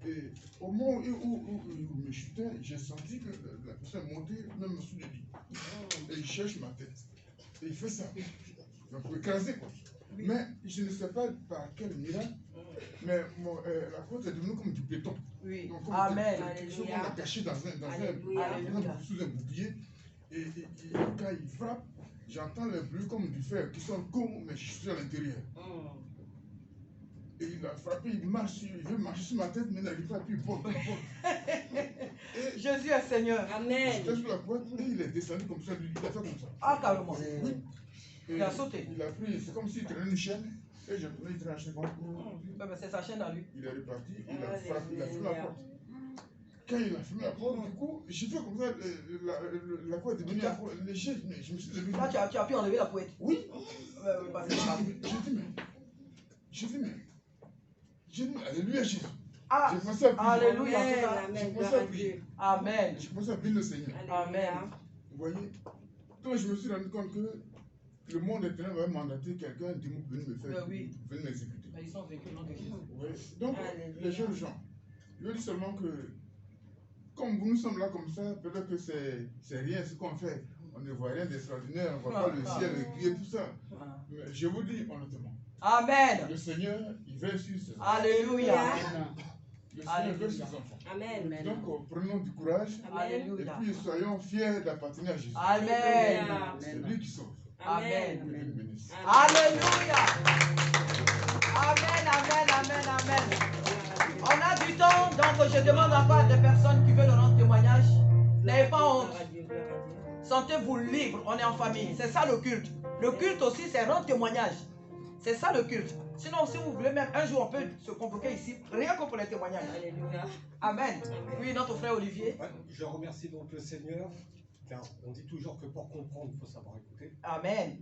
Et au moment où il me chutait, j'ai senti que la personne montait même sous le lit. Et il cherche ma tête. Et il fait ça. Donc pour écraser quoi. Oui. Mais je ne sais pas par quel miracle, mais la côte est devenue comme du béton. Oui. Donc, comme Amen. quelque chose qu'on a caché dans Alléluia. sous un bouclier. Et quand il frappe, j'entends le bruit comme du fer qui sonne comme, mais je suis à l'intérieur. Et il a frappé, il veut marcher sur ma tête, mais il n'arrive pas, puis il porte. Et Jésus est Seigneur. Amen. j'étais sur la couette et il est descendu comme ça, il a fait comme ça. Ah, carrément. Oui. Et Il a sauté. Il a pris, c'est comme s'il traînait une chaîne, et j'ai pris, il traînait une chaîne. Ouais, mais c'est sa chaîne à lui. Il est reparti, il a frappé, il a fermé la porte. Quand il a fermé la porte, du coup, j'ai fait comme ça, la couette est devenue légère, mais je me suis levé. Là, tu as pu enlever la couette. Oui. Oui, parce que J'ai dit, alléluia Jésus. Ah, J'ai commencé à prier. alléluia. J'ai commencé à prier. Amen. J'ai commencé à prier le Seigneur. Amen. Vous voyez, quand je me suis rendu compte que le monde éternel va mandater quelqu'un de venir me faire, Oui. venir m'exécuter. Mais ils sont vécus le nom de Jésus. Ouais. Donc, les jeunes gens, je dis seulement que, comme nous sommes là comme ça, peut-être que c'est rien ce qu'on fait. On ne voit rien d'extraordinaire, on ne voit pas le ciel, le gris et tout ça. Mais je vous dis honnêtement, Amen. le Seigneur, il veille sur ses enfants. Alléluia. Le Seigneur veille sur ses enfants. Amen. Donc, prenons du courage et Alléluia. puis soyons fiers d'appartenir à Jésus. Amen. C'est lui qui sauve. Amen. Que Dieu le bénisse. Alléluia. Amen, amen, amen, amen. On a du temps, donc je demande encore à des personnes qui veulent rendre témoignage. N'ayez pas honte. Sentez-vous libre, on est en famille. C'est ça le culte. Le culte aussi, c'est rendre témoignage. C'est ça le culte. Sinon, si vous voulez même, un jour, on peut se convoquer ici, rien que pour les témoignages. Alléluia. Amen. Oui, notre frère Olivier. Ouais, je remercie donc le Seigneur, car on dit toujours que pour comprendre, il faut savoir écouter. Amen.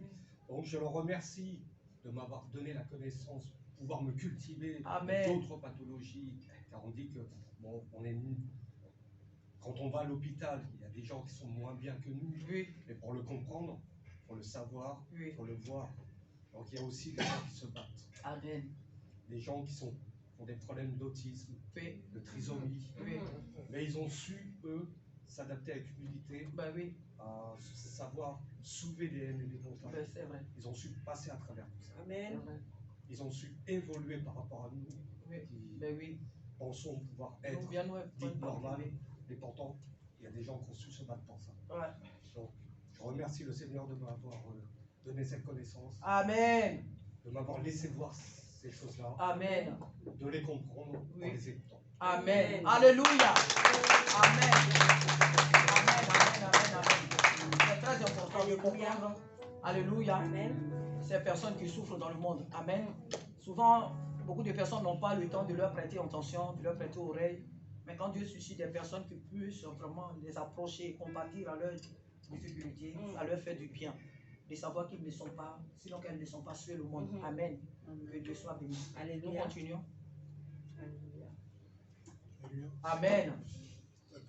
Donc je le remercie de m'avoir donné la connaissance, pouvoir me cultiver Amen. d'autres pathologies, car on dit que bon, on est quand on va à l'hôpital, il y a des gens qui sont moins bien que nous, Oui. mais pour le comprendre, il faut le savoir, il Oui. faut le voir. Donc il y a aussi des gens qui se battent, Amen. des gens qui ont des problèmes d'autisme, Oui. de trisomie, Oui. mais ils ont su, eux, s'adapter avec humilité, Ben oui. à savoir soulever les haines et les montagnes. Ben, c'est vrai. Ils ont su passer à travers tout ça. C'est Amen. vrai. Ils ont su évoluer par rapport à nous, Oui. qui Ben oui. pensons pouvoir Nous être bien nous dites normales, et pourtant, il y a des gens qui ont su se battre pour ça. Ouais. Donc, je remercie le Seigneur de m'avoir donné cette connaissance, Amen. de m'avoir laissé voir ces choses-là, Amen. de les comprendre Oui. en les écoutant. Amen. Alléluia. Amen. Amen. Amen. Amen. Amen. C'est très important de comprendre. Alléluia. Amen. Ces personnes qui souffrent dans le monde. Amen. Souvent, beaucoup de personnes n'ont pas le temps de leur prêter attention, de leur prêter oreille. Mais quand Dieu suscite des personnes qui puissent vraiment les approcher et compatir à leurs difficultés, ça leur fait du bien. De savoir qu'ils ne sont pas, sinon qu'elles ne sont pas sur le monde. Amen. Que Dieu soit béni. Nous Alléluia. continuons. Alléluia. Alléluia. Amen.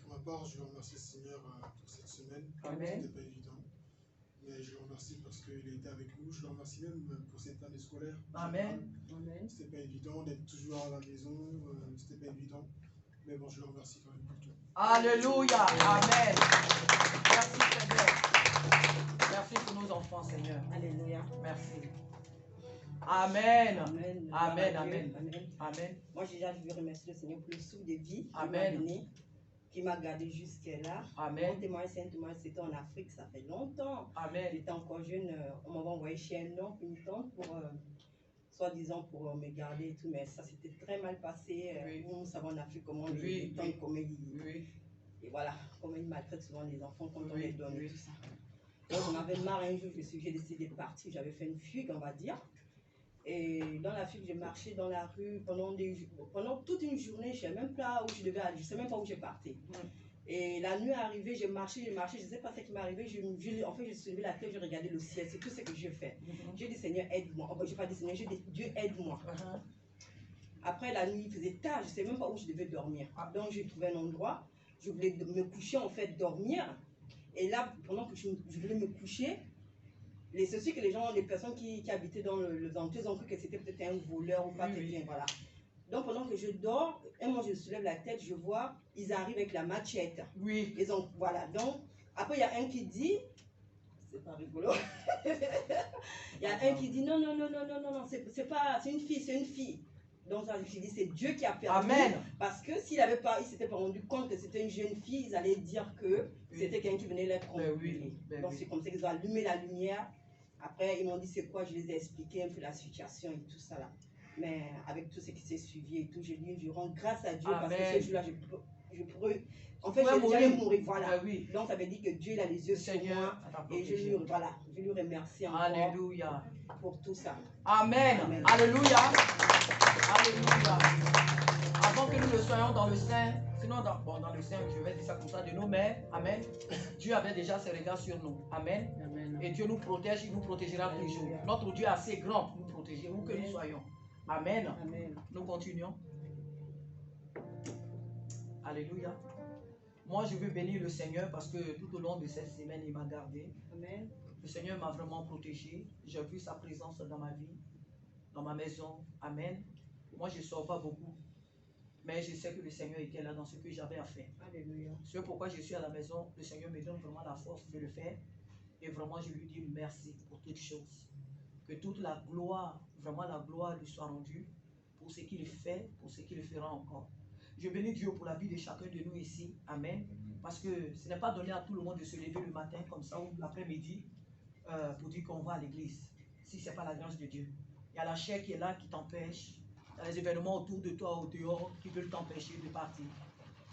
Pour ma part, je remercie le Seigneur pour cette semaine. Amen. C'était pas évident. Mais je le remercie parce qu'il a été avec nous. Je le remercie même pour cette année scolaire. Amen. Amen. C'était pas évident d'être toujours à la maison. C'était pas évident. Mais bon, je le remercie quand même pour tout. Alléluia. Amen. Merci Seigneur. Merci pour nos enfants, Seigneur. Alléluia. Merci. Amen. Amen. Amen. Dieu. Amen. Amen. Amen. Moi, déjà, je veux remercier le Seigneur pour le souffle de vie qu'il m'a Amen. donné, qui m'a gardé jusqu'à là. Amen. Mon témoignage, c'est un témoignage, c'était en Afrique, ça fait longtemps. Amen. J'étais encore jeune, on m'avait envoyé chez un oncle, une tante, pour, soi-disant, pour me garder et tout, mais ça s'était très mal passé. Oui. Nous savons en Afrique comment les Oui, tantes, oui. comment ils, Oui. et voilà, comment ils maltraitent souvent les enfants quand on Oui, les donne oui. et tout ça. Donc on avait marre un jour, j'ai décidé de partir, j'avais fait une fugue, on va dire. Et dans la fugue, j'ai marché dans la rue pendant toute une journée, je ne sais même pas où je devais aller, je ne sais même pas où je partais. Et la nuit est arrivée, j'ai marché, je ne sais pas ce qui m'est arrivé, en fait, j'ai soulevé la tête, j'ai regardé le ciel, c'est tout ce que j'ai fait. J'ai dit Seigneur, aide-moi. Enfin, je n'ai pas dit Seigneur, j'ai dit Dieu, aide-moi. Après, la nuit, il faisait tard, je ne sais même pas où je devais dormir. Donc, j'ai trouvé un endroit, je voulais me coucher, en fait, dormir. Et là, pendant que je voulais me coucher, c'est sûr que les personnes qui habitaient dans le alentour, ils ont cru que c'était peut-être un voleur ou pas, voilà. Donc, pendant que je dors, et moi, je soulève la tête, je vois, ils arrivent avec la machette. Oui. Ils ont, voilà. Donc, après, il y a un qui dit, c'est pas rigolo. Il y a un qui dit, non, c'est une fille. Donc, je dis, c'est Dieu qui a permis. Amen. Parce que s'il s'était pas rendu compte que c'était une jeune fille, ils allaient dire que c'était quelqu'un qui venait les tromper. Donc, c'est comme ça qu'ils ont allumé la lumière. Après, ils m'ont dit c'est quoi, je les ai expliqué un peu la situation et tout ça là. Mais avec tout ce qui s'est suivi et tout, j'ai dit, je rends grâce à Dieu. Amen. Parce que ce jour-là, je pourrais. En fait, j'allais mourir, voilà. Ah, oui. Donc, ça veut dire que Dieu il a les yeux sur moi. Et je lui remercie encore. Alléluia. Pour tout ça. Amen. Amen. Alléluia. Alléluia. Avant que nous ne soyons dans le sein, sinon dans le sein, je vais dire ça comme ça, de nos mères, Amen. Dieu avait déjà ses regards sur nous. Amen. Amen. Et Dieu nous protège, il nous protégera toujours. Notre Dieu est assez grand pour nous protéger, où que nous soyons. Amen. Amen. Nous continuons. Alléluia. Moi, je veux bénir le Seigneur parce que tout au long de cette semaine, il m'a gardé. Amen. Le Seigneur m'a vraiment protégé. J'ai vu sa présence dans ma vie, dans ma maison. Amen. Moi, je ne sors pas beaucoup. Mais je sais que le Seigneur était là dans ce que j'avais à faire. Alléluia. C'est pourquoi je suis à la maison. Le Seigneur me donne vraiment la force de le faire. Et vraiment, je lui dis merci pour toutes choses. Que toute la gloire, vraiment la gloire lui soit rendue pour ce qu'il fait, pour ce qu'il fera encore. Je bénis Dieu pour la vie de chacun de nous ici. Amen. Parce que ce n'est pas donné à tout le monde de se lever le matin comme ça ou l'après-midi pour dire qu'on va à l'église. Si ce n'est pas la grâce de Dieu. Il y a la chair qui est là qui t'empêche. Il y a les événements autour de toi, au dehors, qui veulent t'empêcher de partir.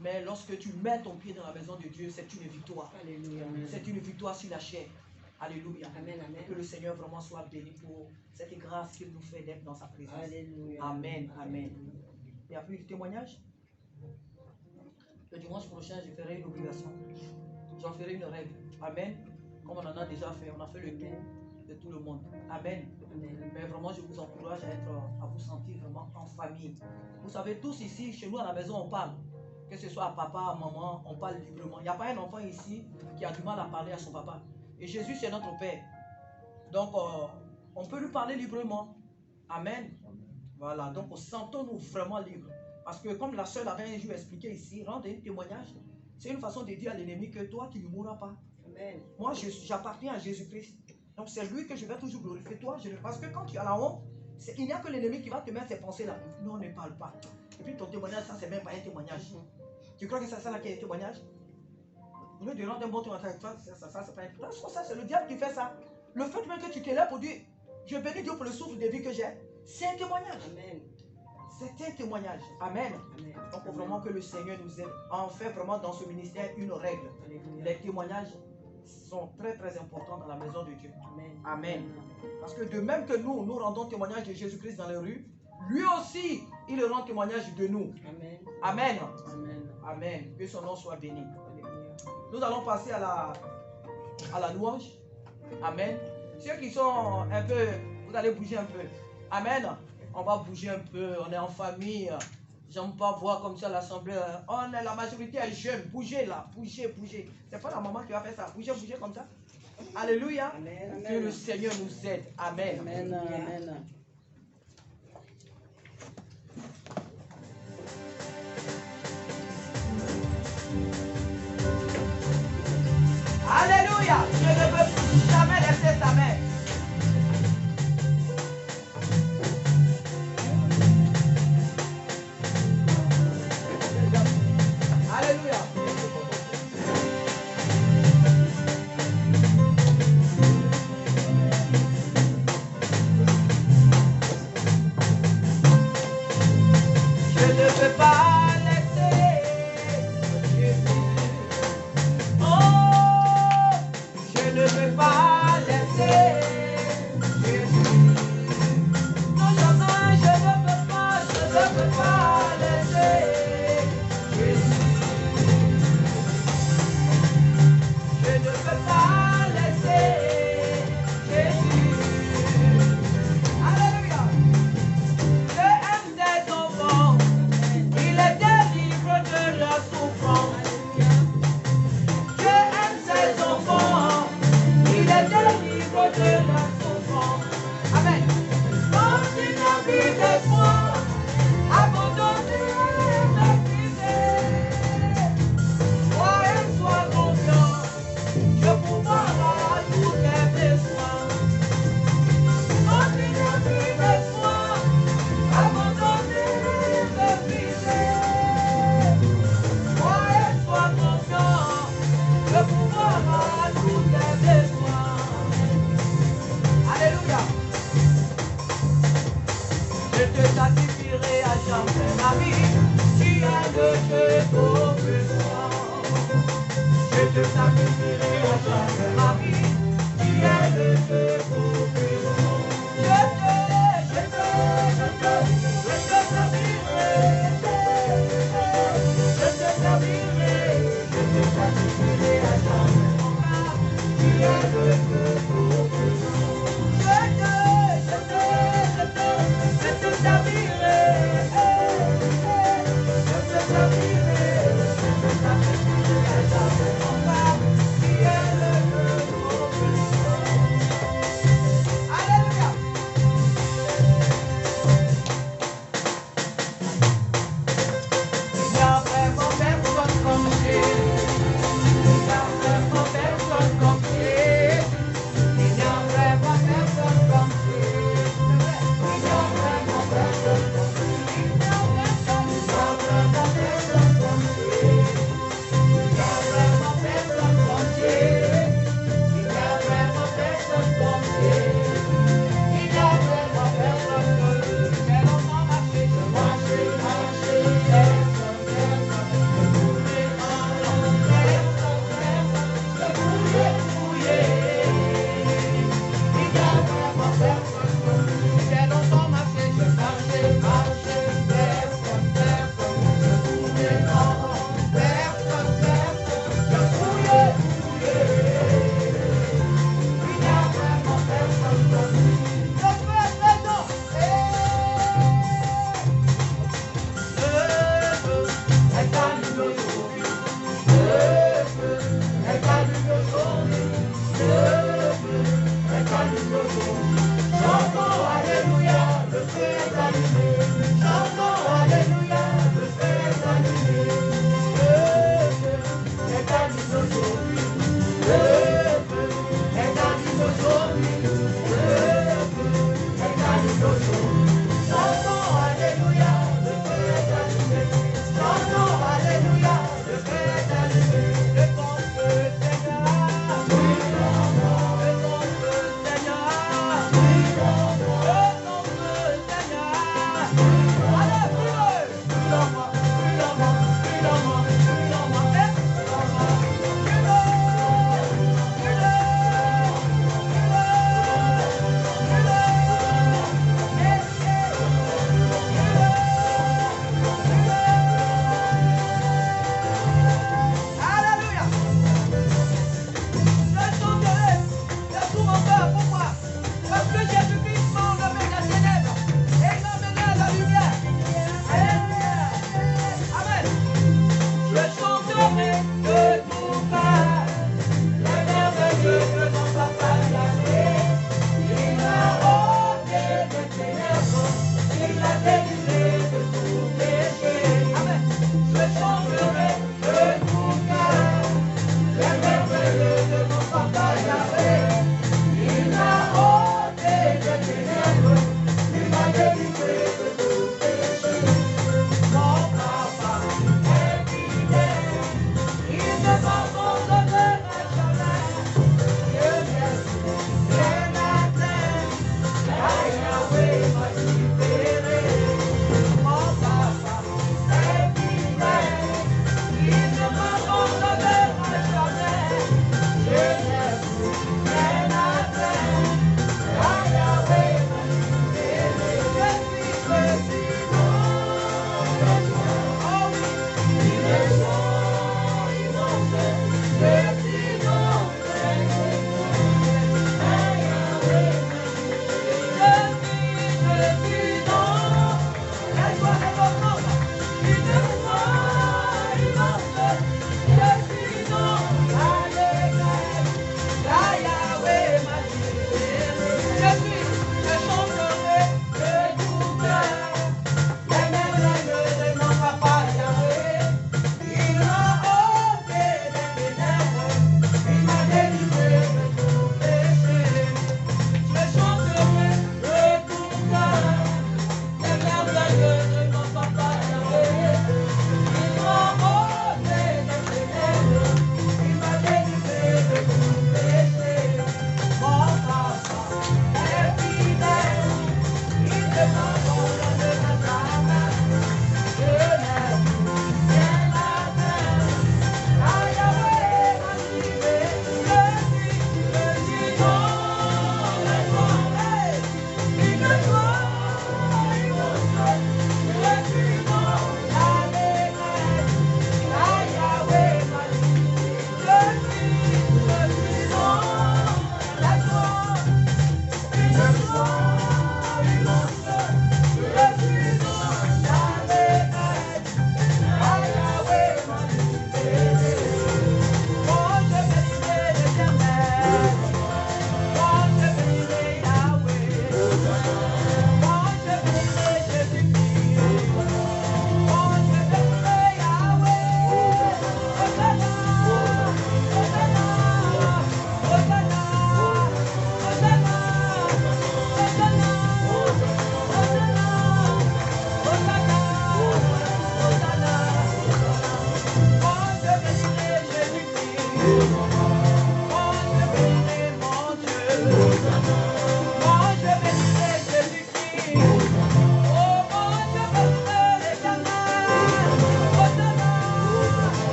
Mais lorsque tu mets ton pied dans la maison de Dieu, c'est une victoire. Alléluia. C'est une victoire sur la chair. Alléluia. Amen, amen. Que le Seigneur vraiment soit béni pour cette grâce qu'il nous fait d'être dans sa présence. Alléluia. Amen. Amen. Il n'y a plus de témoignages? Le dimanche prochain, je ferai une obligation. J'en ferai une règle. Amen. Comme on en a déjà fait, on a fait le tour de tout le monde. Amen. Amen. Mais vraiment, je vous encourage à vous sentir vraiment en famille. Vous savez, tous ici, chez nous à la maison, on parle. Que ce soit à papa, à maman, on parle librement. Il n'y a pas un enfant ici qui a du mal à parler à son papa. Et Jésus, c'est notre Père. Donc, on peut lui parler librement. Amen. Voilà, donc sentons-nous vraiment libres. Parce que comme la sœur avait un jour expliqué ici, rendre un témoignage, c'est une façon de dire à l'ennemi que toi, tu ne mourras pas. Amen. Moi, j'appartiens à Jésus-Christ. Donc c'est lui que je vais toujours glorifier. Toi, parce que quand tu as la honte, il n'y a que l'ennemi qui va te mettre ces pensées-là. Non, ne parle pas. Et puis ton témoignage, ça, c'est même pas un témoignage. Tu crois que c'est ça là qui est un témoignage? Au lieu de rendre un bon témoignage avec toi, ça c'est pas un témoignage. Ça, c'est le diable qui fait ça. Le fait même que tu t'élèves pour dire, je bénis Dieu pour le souffle de vie que j'ai, c'est un témoignage. Amen. C'est un témoignage. Amen. Amen. Donc, il faut vraiment que le Seigneur nous aide. En fait, vraiment, dans ce ministère, une règle. Alléluia. Les témoignages sont très, très importants dans la maison de Dieu. Amen. Amen. Parce que de même que nous rendons témoignage de Jésus-Christ dans les rues, lui aussi, il rend témoignage de nous. Amen. Amen. Amen. Amen. Que son nom soit béni. Alléluia. Nous allons passer à la louange. Amen. Ceux qui sont un peu, vous allez bouger un peu. Amen. On va bouger un peu, on est en famille. J'aime pas voir comme ça l'assemblée. La majorité est jeune. Bougez là, bougez. C'est pas la maman qui va faire ça. Bougez comme ça. Alléluia. Amen. Que le Seigneur nous aide. Amen. Amen. Amen. Alléluia. Je ne veux jamais laisser sa main. Alléluia.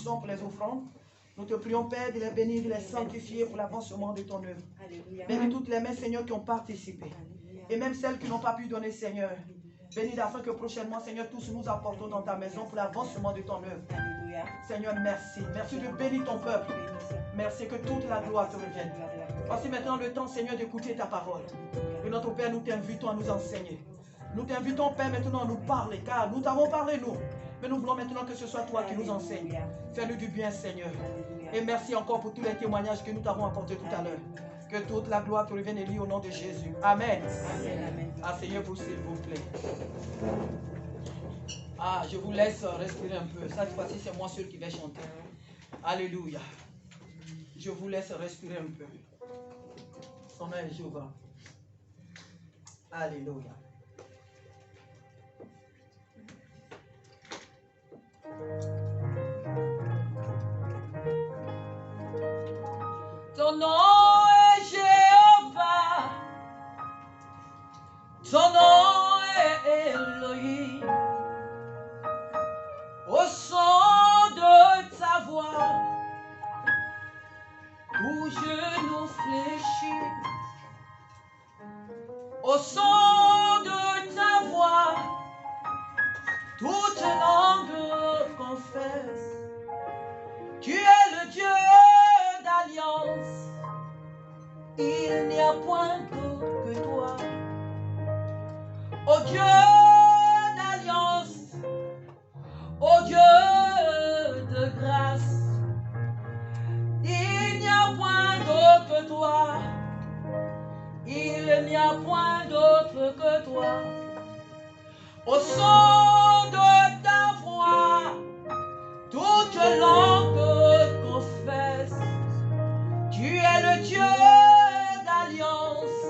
bénissons pour les offrandes. Nous te prions, Père, de les bénir, de les sanctifier pour l'avancement de ton œuvre. Bénis toutes les mains, Seigneur, qui ont participé. Et même celles qui n'ont pas pu donner, Seigneur. Bénis afin que prochainement, Seigneur, tous nous apportons dans ta maison pour l'avancement de ton œuvre. Seigneur, merci. Merci de bénir ton peuple. Merci que toute la gloire te revienne. Voici maintenant le temps, Seigneur, d'écouter ta parole. Et notre Père, nous t'invitons à nous enseigner. Nous t'invitons, Père, maintenant à nous parler, car nous t'avons parlé, nous. Mais nous voulons maintenant que ce soit toi qui nous enseignes. Fais-nous du bien, Seigneur. Et merci encore pour tous les témoignages que nous t'avons apportés tout à l'heure. Que toute la gloire te revienne, Élie, au nom de Jésus. Amen. Asseyez-vous, s'il vous plaît. Ah, je vous laisse respirer un peu. Cette fois-ci, c'est moi seul qui vais chanter. Alléluia. Je vous laisse respirer un peu. Son nom est Jéhovah. Alléluia. Ton nom est Jéhovah. Ton nom est Elohim. Au son de ta voix, tout genou fléchit. Au son de ta voix, toute langue confesse. Tu es le Dieu d'alliance. Il n'y a point d'autre que toi. Ô Dieu d'alliance, ô Dieu de grâce, il n'y a point d'autre que toi. Il n'y a point d'autre que toi. Au son de ta voix, toute langue confesse. Tu es le Dieu d'alliance.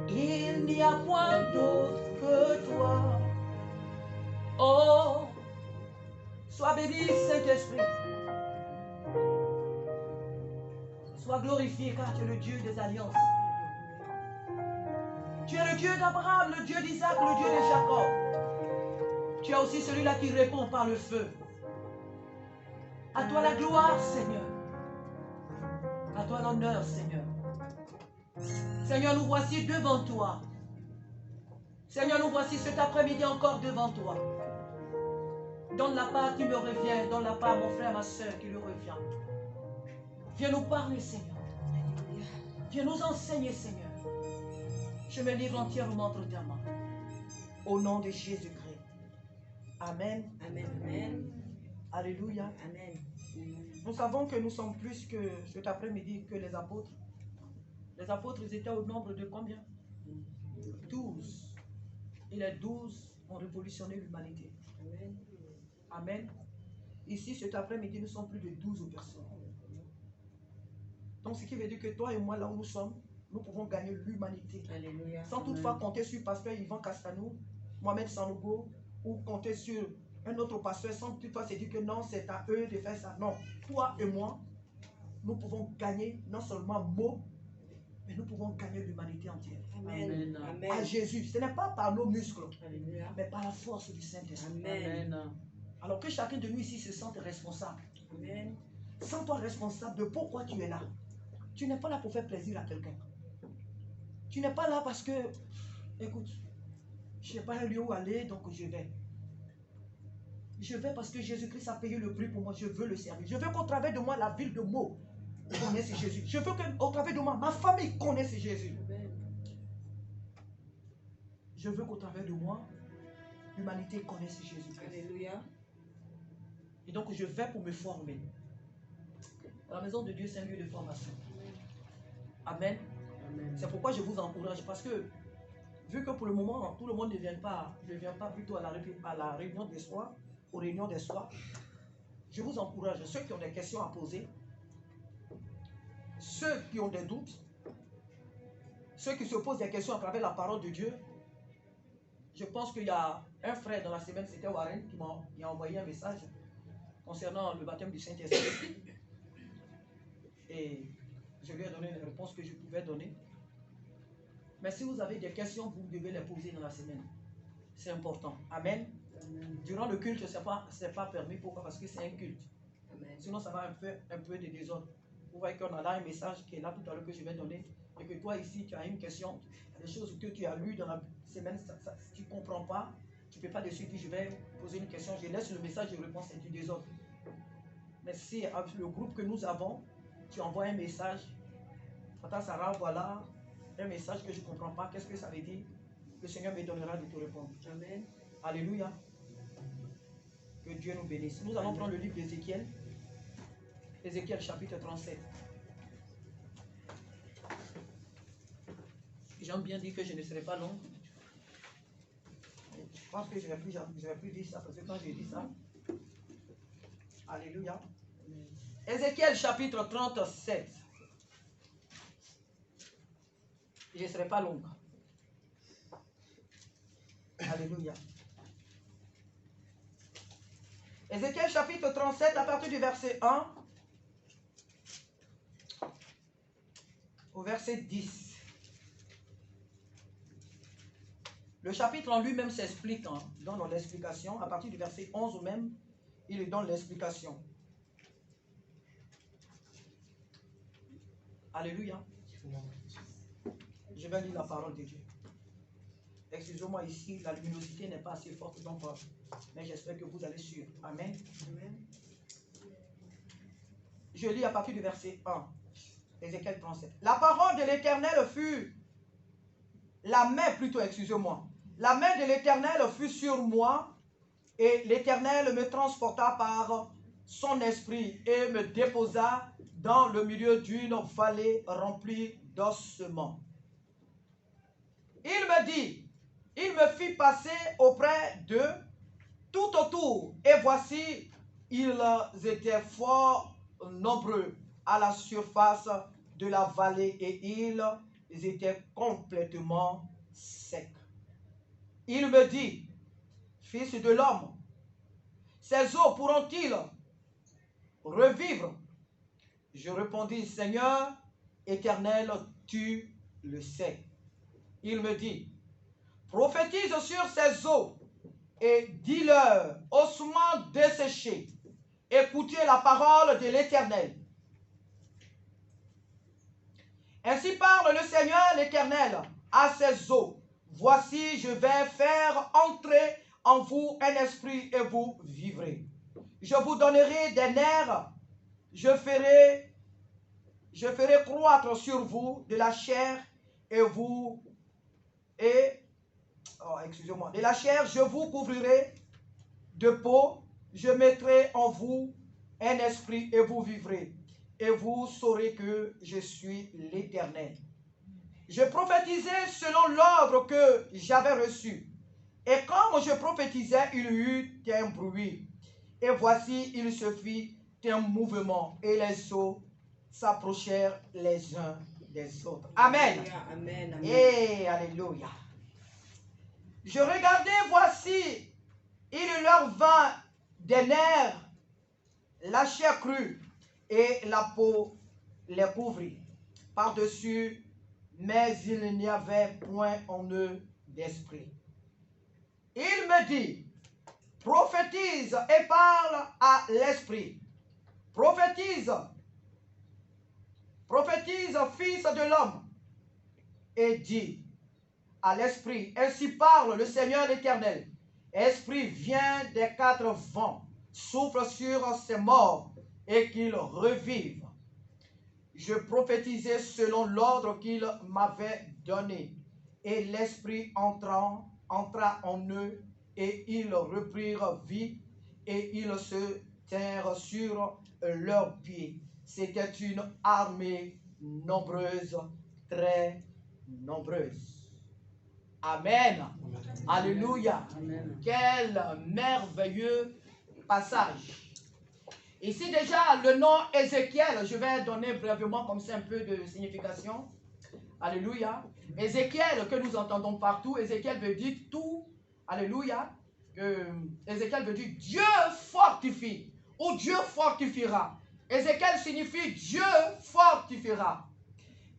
Il n'y a point d'autre que toi. Oh, sois béni, Saint-Esprit. Sois glorifié car tu es le Dieu des alliances. Tu es le Dieu d'Abraham, le Dieu d'Isaac, le Dieu de Jacob. Tu es aussi celui-là qui répond par le feu. À toi la gloire, Seigneur. À toi l'honneur, Seigneur. Seigneur, nous voici devant toi. Seigneur, nous voici cet après-midi encore devant toi. Donne la part qui me revient. Donne la part à mon frère, ma soeur qui lui revient. Viens nous parler, Seigneur. Viens nous enseigner, Seigneur. Je me livre entièrement entre ta main. Au nom de Jésus-Christ. Amen. Amen. Amen. Alléluia. Amen. Nous savons que nous sommes plus que cet après-midi que les apôtres. Les apôtres étaient au nombre de combien? 12. Et les 12 ont révolutionné l'humanité. Amen. Amen. Ici, cet après-midi, nous sommes plus de 12 personnes. Donc, ce qui veut dire que toi et moi, là où nous sommes, nous pouvons gagner l'humanité. Alléluia. Sans toutefois compter sur pasteur Yvan Castanou, Mohamed Sanogo, ou compter sur un autre pasteur, sans toutefois se dire que non, c'est à eux de faire ça. Non, toi et moi, nous pouvons gagner non seulement mot, mais nous pouvons gagner l'humanité entière. Amen. Amen. À Jésus, ce n'est pas par nos muscles, Alléluia. mais par la force du Saint-Esprit. Amen. Alors que chacun de nous ici se sente responsable. Amen. Sens-toi responsable de pourquoi tu es là. Tu n'es pas là pour faire plaisir à quelqu'un. Tu n'es pas là parce que, écoute, je n'ai pas un lieu où aller, donc je vais. Je vais parce que Jésus-Christ a payé le prix pour moi. Je veux le servir. Je veux qu'au travers de moi, la ville de Meaux connaisse Jésus. Je veux qu'au travers de moi, ma famille connaisse Jésus. Amen. Je veux qu'au travers de moi, l'humanité connaisse Jésus-Christ. Alléluia. Et donc, je vais pour me former. La maison de Dieu, c'est un lieu de formation. Amen. C'est pourquoi je vous encourage, parce que vu que pour le moment, tout le monde ne vient pas plutôt à la réunion des soirs, aux réunions des soirs, je vous encourage, ceux qui ont des questions à poser, ceux qui ont des doutes, ceux qui se posent des questions à travers la parole de Dieu. Je pense qu'il y a un frère dans la semaine, c'était Warren, qui m'a envoyé un message concernant le baptême du Saint-Esprit. Et je lui ai donné les réponses que je pouvais donner. Mais si vous avez des questions, vous devez les poser dans la semaine. C'est important. Amen. Durant le culte, ce n'est pas permis. Pourquoi? Parce que c'est un culte. Sinon, ça va faire un peu de désordre. Vous voyez qu'on a là un message qui est là tout à l'heure que je vais donner. Et que toi ici, tu as une question. Il y a des choses que tu as lues dans la semaine, tu ne comprends pas. Tu ne peux pas dessus dire, je vais poser une question. Je laisse le message de réponse, c'est du désordre. Mais si avec le groupe que nous avons, tu envoies un message. Tata Sarah, voilà un message que je ne comprends pas. Qu'est-ce que ça veut dire? Le Seigneur me donnera de te répondre. Amen. Alléluia. Que Dieu nous bénisse. Nous allons prendre le livre d'Ézéchiel. Ézéchiel chapitre 37. J'aime bien dire que je ne serai pas long. Je pense que je vais plus dire ça parce que quand j'ai dit ça, alléluia. Ézéchiel chapitre 37. Je ne serai pas long. Alléluia. Ézéchiel chapitre 37 à partir du verset 1 au verset 10. Le chapitre en lui-même s'explique, donne l'explication. À partir du verset 11 ou même, il donne l'explication. Alléluia. Je vais lire la parole de Dieu. Excusez-moi ici, la luminosité n'est pas assez forte, donc, mais j'espère que vous allez suivre. Amen. Amen. Je lis à partir du verset 1, Ézéchiel 37. La parole de l'Éternel fut, la main de l'Éternel fut sur moi, et l'Éternel me transporta par son esprit et me déposa dans le milieu d'une vallée remplie d'ossements. Il me dit, il me fit passer auprès d'eux tout autour, et voici, ils étaient fort nombreux à la surface de la vallée, et ils étaient complètement secs. Il me dit, fils de l'homme, ces eaux pourront-ils revivre? Je répondis, Seigneur éternel, tu le sais. Il me dit, prophétise sur ces eaux et dis-leur, ossements desséchés, écoutez la parole de l'Éternel. Ainsi parle le Seigneur l'Éternel à ces eaux. Voici, je vais faire entrer en vous un esprit et vous vivrez. Je vous donnerai des nerfs, je ferai croître sur vous de la chair de la chair, je vous couvrirai de peau, je mettrai en vous un esprit et vous vivrez, et vous saurez que je suis l'Éternel. Je prophétisais selon l'ordre que j'avais reçu, et comme je prophétisais, il y eut un bruit, et voici, il se fit un mouvement, et les eaux s'approchèrent les uns des autres. Amen. Amen, amen. Et alléluia. Je regardais, voici, il leur vint des nerfs, la chair crue, et la peau les couvrit par-dessus, mais il n'y avait point en eux d'esprit. Il me dit, prophétise et parle à l'esprit. Prophétise, fils de l'homme, et dis à l'esprit, ainsi parle le Seigneur l'Éternel. Esprit, viens des quatre vents, souffle sur ces morts, et qu'ils revivent. Je prophétisais selon l'ordre qu'il m'avait donné, et l'esprit entra en eux, et ils reprirent vie, et ils se tinrent sur leurs pieds. C'était une armée nombreuse, très nombreuse. Amen. Amen. Alléluia. Amen. Quel merveilleux passage. Ici déjà, le nom Ézéchiel, je vais donner brièvement comme ça un peu de signification. Alléluia. Ézéchiel que nous entendons partout, Ézéchiel veut dire tout. Alléluia. Ézéchiel veut dire Dieu fortifie ou Dieu fortifiera. Ézéchiel signifie Dieu fortifiera.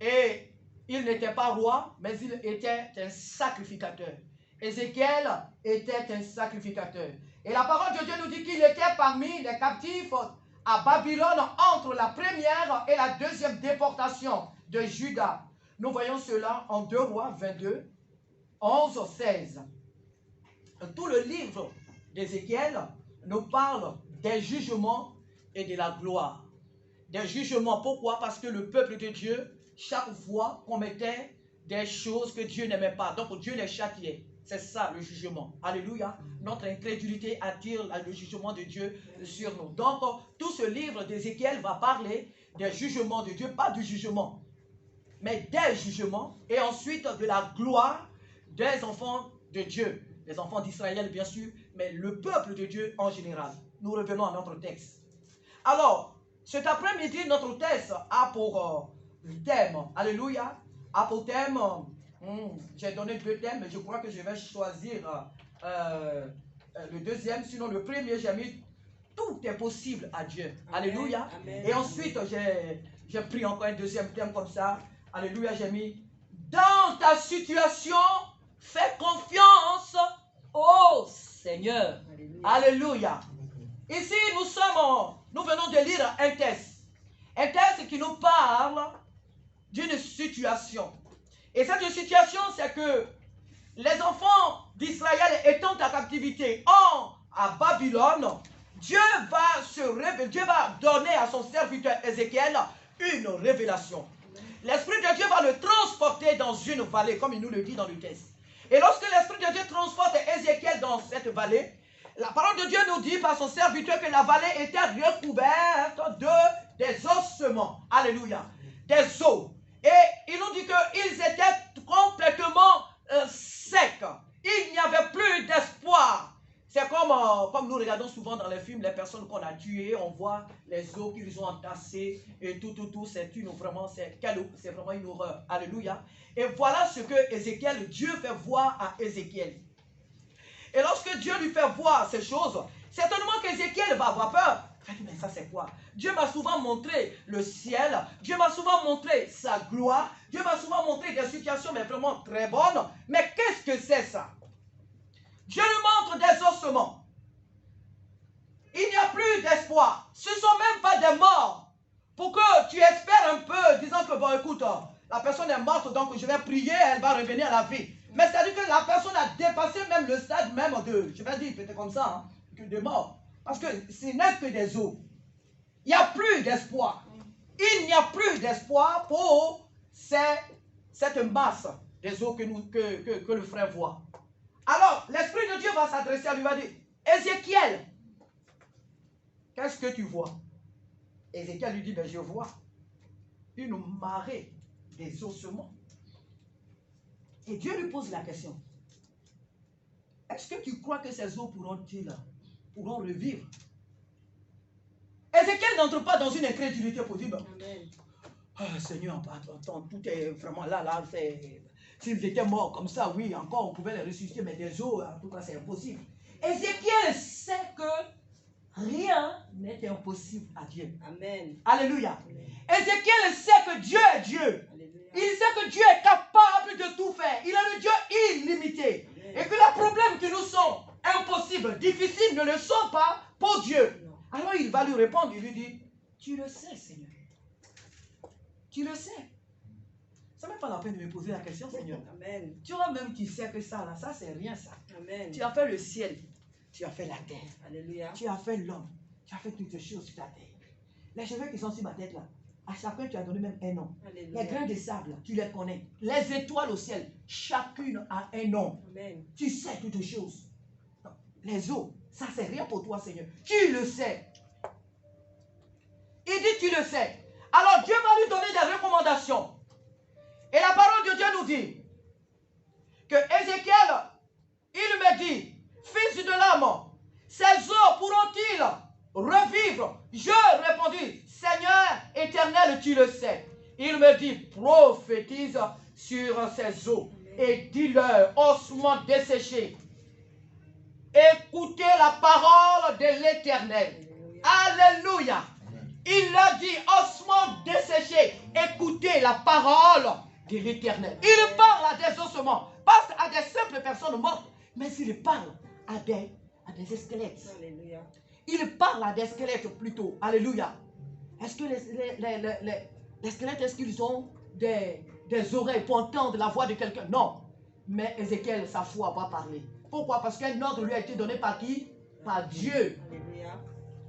Et il n'était pas roi, mais il était un sacrificateur. Ézéchiel était un sacrificateur. Et la parole de Dieu nous dit qu'il était parmi les captifs à Babylone entre la première et la deuxième déportation de Juda. Nous voyons cela en 2 Rois 22, 11, 16. Tout le livre d'Ézéchiel nous parle des jugements et de la gloire. Des jugements, pourquoi? Parce que le peuple de Dieu, chaque fois, commettait des choses que Dieu n'aimait pas. Donc Dieu les châtiait. C'est ça le jugement. Alléluia. Notre incrédulité attire le jugement de Dieu sur nous. Donc tout ce livre d'Ézéchiel va parler des jugements de Dieu, pas du jugement, mais des jugements, et ensuite de la gloire des enfants de Dieu. Les enfants d'Israël, bien sûr, mais le peuple de Dieu en général. Nous revenons à notre texte. Alors, cet après-midi, notre texte a pour thème, alléluia, a pour thème, j'ai donné 2 thèmes, mais je crois que je vais choisir le deuxième, sinon le premier, j'ai mis tout est possible à Dieu. Alléluia. Amen. Et ensuite, j'ai pris encore un deuxième thème comme ça. Alléluia, j'ai mis dans ta situation, fais confiance au Seigneur. Alléluia. Alléluia. Ici, nous venons de lire un texte. Un texte qui nous parle d'une situation. Et cette situation, c'est que les enfants d'Israël étant en captivité à Babylone, Dieu va donner à son serviteur Ézéchiel une révélation. L'Esprit de Dieu va le transporter dans une vallée, comme il nous le dit dans le texte. Et lorsque l'Esprit de Dieu transporte Ézéchiel dans cette vallée, la parole de Dieu nous dit par son serviteur que la vallée était recouverte des ossements. Alléluia. Des os. Et il nous dit qu'ils étaient complètement secs. Il n'y avait plus d'espoir. C'est comme nous regardons souvent dans les films, les personnes qu'on a tuées, on voit les os qu'ils ont entassés et tout, c'est vraiment une horreur. Alléluia. Et voilà ce que Dieu fait voir à Ézéchiel. Et lorsque Dieu lui fait voir ces choses, certainement qu'Ézéchiel va avoir peur. Mais ça c'est quoi? Dieu m'a souvent montré le ciel, Dieu m'a souvent montré sa gloire, Dieu m'a souvent montré des situations mais vraiment très bonnes. Mais qu'est-ce que c'est ça? Dieu lui montre des ossements. Il n'y a plus d'espoir. Ce ne sont même pas des morts. Pour que tu espères un peu, disant que bon écoute, la personne est morte, donc je vais prier, elle va revenir à la vie. Mais c'est-à-dire que la personne a dépassé même le stade même de, je vais dire peut-être comme ça, de mort. Parce que ce n'est que des os. Il n'y a plus d'espoir. Il n'y a plus d'espoir pour cette masse des os que le frère voit. Alors, l'Esprit de Dieu va s'adresser à lui, va dire, Ézéchiel, qu'est-ce que tu vois? Ézéchiel lui dit, ben, je vois une marée des ossements. Et Dieu lui pose la question, est-ce que tu crois que ces os pourront revivre? Ézéchiel n'entre pas dans une incrédulité possible. Ah, Seigneur, attends, tout est vraiment là, s'ils étaient morts comme ça, oui, encore on pouvait les ressusciter, mais des os, en tout cas, c'est impossible. Ézéchiel sait que rien n'est impossible à Dieu. Amen. Alléluia. Amen. Ézéchiel sait que Dieu est Dieu. Alléluia. Il sait que Dieu est capable de tout faire. Il est le Dieu illimité. Amen. Et que les problèmes qui nous sont impossibles, difficiles, ne le sont pas pour Dieu. Non. Alors il va lui répondre, il lui dit, tu le sais, Seigneur. Tu le sais. Ça n'est même pas la peine de me poser la question, Seigneur. Amen. Toi-même, tu sais que ça, là, ça, c'est rien, ça. Amen. Tu as fait le ciel. Tu as fait la terre. Alléluia. Tu as fait l'homme. Tu as fait toutes ces choses sur ta terre. Les cheveux qui sont sur ma tête, là, à chacun, tu as donné même un nom. Alléluia. Les grains de sable, tu les connais. Les étoiles au ciel, chacune a un nom. Amen. Tu sais toutes choses. Les eaux, ça, c'est rien pour toi, Seigneur. Tu le sais. Il dit, tu le sais. Alors, Dieu va lui donner des recommandations. Et la parole de Dieu nous dit que Ézéchiel, il me dit, fils de l'homme, ces eaux pourront-ils revivre? Je répondis, Seigneur éternel, tu le sais. Il me dit, prophétise sur ces eaux et dis-leur, ossements desséchés, écoutez la parole de l'Éternel. Alléluia. Il leur dit, ossements desséchés, écoutez la parole de l'Éternel. Il parle à des ossements, pas à des simples personnes mortes, mais il parle à des squelettes. Alléluia. Il parle à des squelettes plutôt. Alléluia. Est-ce que les squelettes, est-ce qu'ils ont des oreilles pour entendre la voix de quelqu'un? Non. Mais Ézéchiel, sa foi va parler. Pourquoi? Parce qu'un ordre lui a été donné par qui? Par Dieu. Alléluia.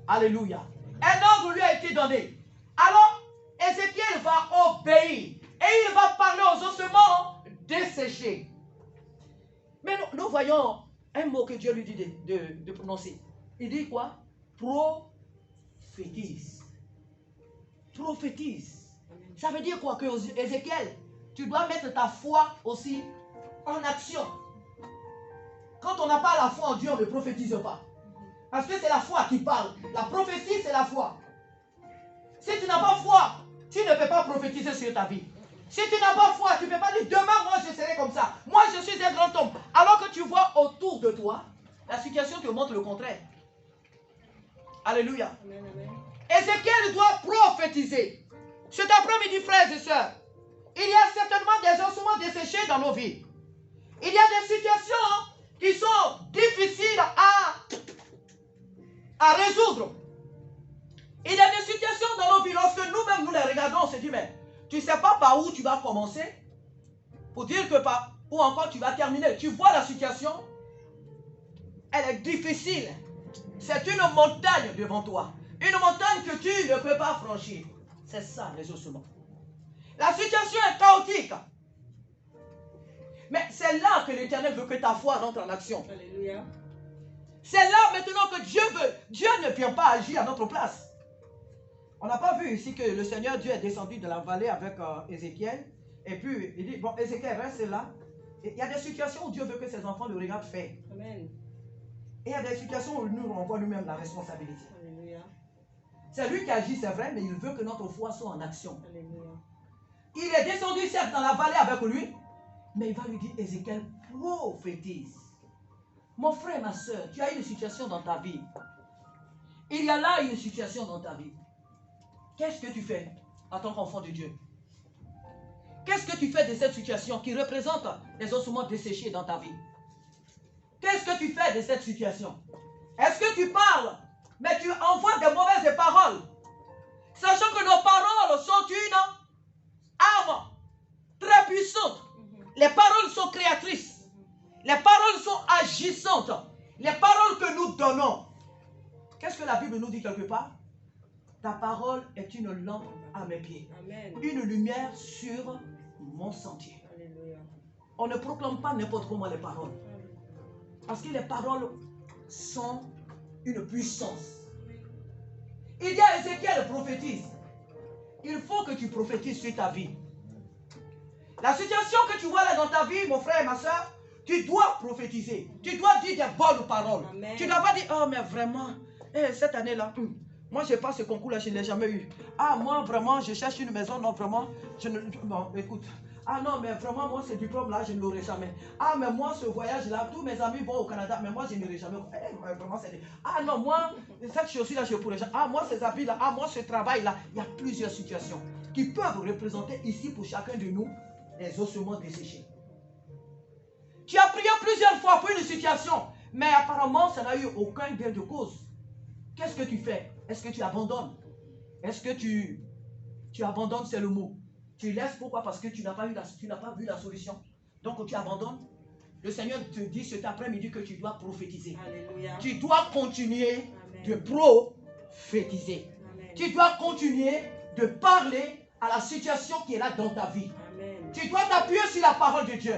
Alléluia. Un ordre lui a été donné. Alors, Ézéchiel va obéir. Et il va parler aux ossements desséchés. Mais nous voyons un mot que Dieu lui dit de prononcer. Il dit quoi? Prophétise. Prophétise. Ça veut dire quoi? Que Ézéchiel, tu dois mettre ta foi aussi en action. Quand on n'a pas la foi en Dieu, on ne prophétise pas. Parce que c'est la foi qui parle. La prophétie, c'est la foi. Si tu n'as pas foi, tu ne peux pas prophétiser sur ta vie. Si tu n'as pas foi, tu ne peux pas dire demain, moi je serai comme ça. Moi je suis un grand homme. Alors que tu vois autour de toi, la situation te montre le contraire. Alléluia. Amen, amen. Ézéchiel doit prophétiser. Cet après-midi, frères et sœurs, il y a certainement des ossements desséchés dans nos vies. Il y a des situations qui sont difficiles à résoudre. Il y a des situations dans nos vies, lorsque nous-mêmes nous les regardons, on se dit, mais tu ne sais pas par où tu vas commencer pour dire que par où encore tu vas terminer. Tu vois la situation, elle est difficile. C'est une montagne devant toi. Une montagne que tu ne peux pas franchir. C'est ça les ossements. La situation est chaotique. Mais c'est là que l'Éternel veut que ta foi rentre en action. Alléluia. C'est là maintenant que Dieu veut. Dieu ne vient pas agir à notre place. On n'a pas vu ici que le Seigneur Dieu est descendu de la vallée avec Ézéchiel. Et puis il dit, bon, Ézéchiel reste là. Et il y a des situations où Dieu veut que ses enfants le regardent faire. Amen. Et il y a des situations où il nous renvoie lui-même la responsabilité. Alléluia. C'est lui qui agit, c'est vrai, mais il veut que notre foi soit en action. Alléluia. Il est descendu certes dans la vallée avec lui, mais il va lui dire, Ézéchiel, prophétise. Mon frère, ma soeur, tu as une situation dans ta vie. Il y a là une situation dans ta vie. Qu'est-ce que tu fais en tant qu'enfant de Dieu? Qu'est-ce que tu fais de cette situation qui représente les ossements desséchés dans ta vie? Qu'est-ce que tu fais de cette situation? Est-ce que tu parles, mais tu envoies des mauvaises paroles, sachant que nos paroles sont une arme très puissante. Les paroles sont créatrices. Les paroles sont agissantes. Les paroles que nous donnons. Qu'est-ce que la Bible nous dit quelque part? Ta parole est une lampe à mes pieds. Amen. Une lumière sur mon sentier. Alléluia. On ne proclame pas n'importe comment les paroles. Parce que les paroles sont une puissance. Il dit à Ézéchiel, prophétise. Il faut que tu prophétises sur ta vie. La situation que tu vois là dans ta vie, mon frère et ma soeur, tu dois prophétiser. Tu dois dire des bonnes paroles. Amen. Tu ne dois pas dire, oh mais vraiment, cette année-là, moi je n'ai pas ce concours-là, je ne l'ai jamais eu. Ah moi vraiment, je cherche une maison, non vraiment, non écoute. Ah non mais vraiment, moi ce diplôme-là, je ne l'aurai jamais. Ah mais moi ce voyage-là, tous mes amis vont au Canada, mais moi je n'irai jamais. Vraiment, ah non, moi, cette chaussure-là, je pourrais jamais. Ah moi ces habits-là, ah moi ce travail-là. Il y a plusieurs situations qui peuvent représenter ici pour chacun de nous les ossements desséchés. Tu as prié plusieurs fois pour une situation, mais apparemment, ça n'a eu aucun gain de cause. Qu'est-ce que tu fais? Est-ce que tu abandonnes? Est-ce que tu abandonnes, c'est le mot. Tu laisses, pourquoi? Parce que tu n'as pas vu la solution. Donc tu abandonnes. Le Seigneur te dit cet après-midi que tu dois prophétiser. Alléluia. Tu dois continuer Amen. de prophétiser. Amen. Tu dois continuer de parler à la situation qui est là dans ta vie. Amen. Tu dois t'appuyer sur la parole de Dieu.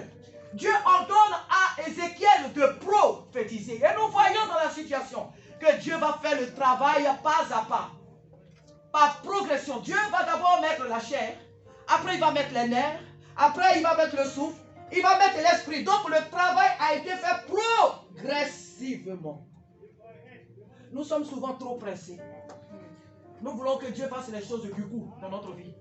Dieu ordonne à Ézéchiel de prophétiser. Et nous voyons dans la situation que Dieu va faire le travail pas à pas. Par progression. Dieu va d'abord mettre la chair. Après, il va mettre les nerfs. Après, il va mettre le souffle. Il va mettre l'esprit. Donc, le travail a été fait progressivement. Nous sommes souvent trop pressés. Nous voulons que Dieu fasse les choses du coup dans notre vie.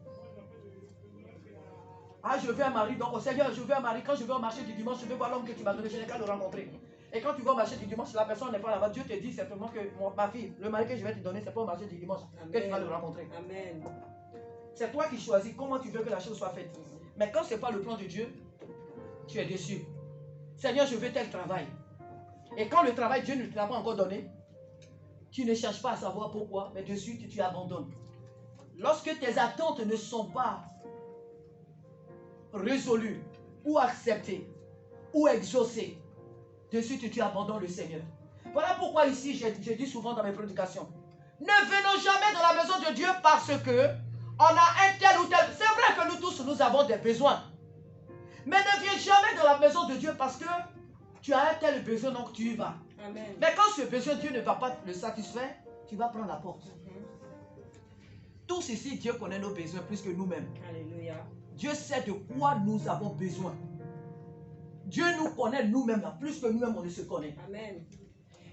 Ah, je veux un mari, donc au Seigneur, je veux un mari. Quand je vais au marché du dimanche, je veux voir l'homme que tu m'as donné, je n'ai qu'à le rencontrer. Et quand tu vas au marché du dimanche, la personne n'est pas là-bas. Dieu te dit simplement que ma fille, le mari que je vais te donner, c'est pas au marché du dimanche que tu vas le rencontrer. Amen. C'est toi qui choisis comment tu veux que la chose soit faite. Mais quand ce n'est pas le plan de Dieu, tu es déçu. Seigneur, je veux tel travail. Et quand le travail, Dieu ne te l'a pas encore donné, tu ne cherches pas à savoir pourquoi, mais de suite tu abandonnes. Lorsque tes attentes ne sont pas résolues ou acceptées ou exaucées, de suite tu abandonnes le Seigneur. Voilà pourquoi ici, je dis souvent dans mes prédications, ne venons jamais dans la maison de Dieu parce que on a un tel ou tel. C'est vrai que nous tous, nous avons des besoins. Mais ne viens jamais dans la maison de Dieu parce que tu as un tel besoin, donc tu y vas. Amen. Mais quand ce besoin, Dieu ne va pas le satisfaire, tu vas prendre la porte. Tous ici, Dieu connaît nos besoins plus que nous-mêmes. Alléluia. Dieu sait de quoi nous avons besoin. Dieu nous connaît nous-mêmes, plus que nous-mêmes, on ne se connaît. Amen.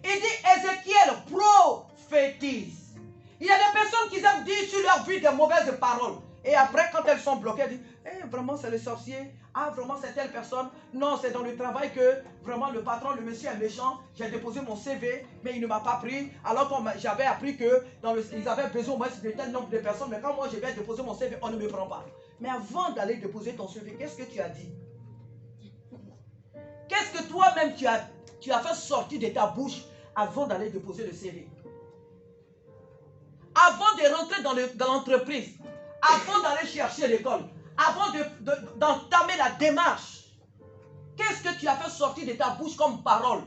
Il dit, Ézéchiel prophétise. Il y a des personnes qui aiment dire sur leur vie des mauvaises paroles. Et après, quand elles sont bloquées, elles disent, vraiment c'est le sorcier. Ah, vraiment c'est telle personne. Non, c'est dans le travail que vraiment le patron, le monsieur est méchant. J'ai déposé mon CV, mais il ne m'a pas pris. Alors que j'avais appris que ils avaient besoin au moins de tel nombre de personnes. Mais quand moi je vais déposer mon CV, on ne me prend pas. Mais avant d'aller déposer ton CV, qu'est-ce que tu as dit? Qu'est-ce que toi-même tu as fait sortir de ta bouche avant d'aller déposer le CV? Avant de rentrer dans l'entreprise, avant d'aller chercher l'école, avant d'entamer la démarche, qu'est-ce que tu as fait sortir de ta bouche comme parole?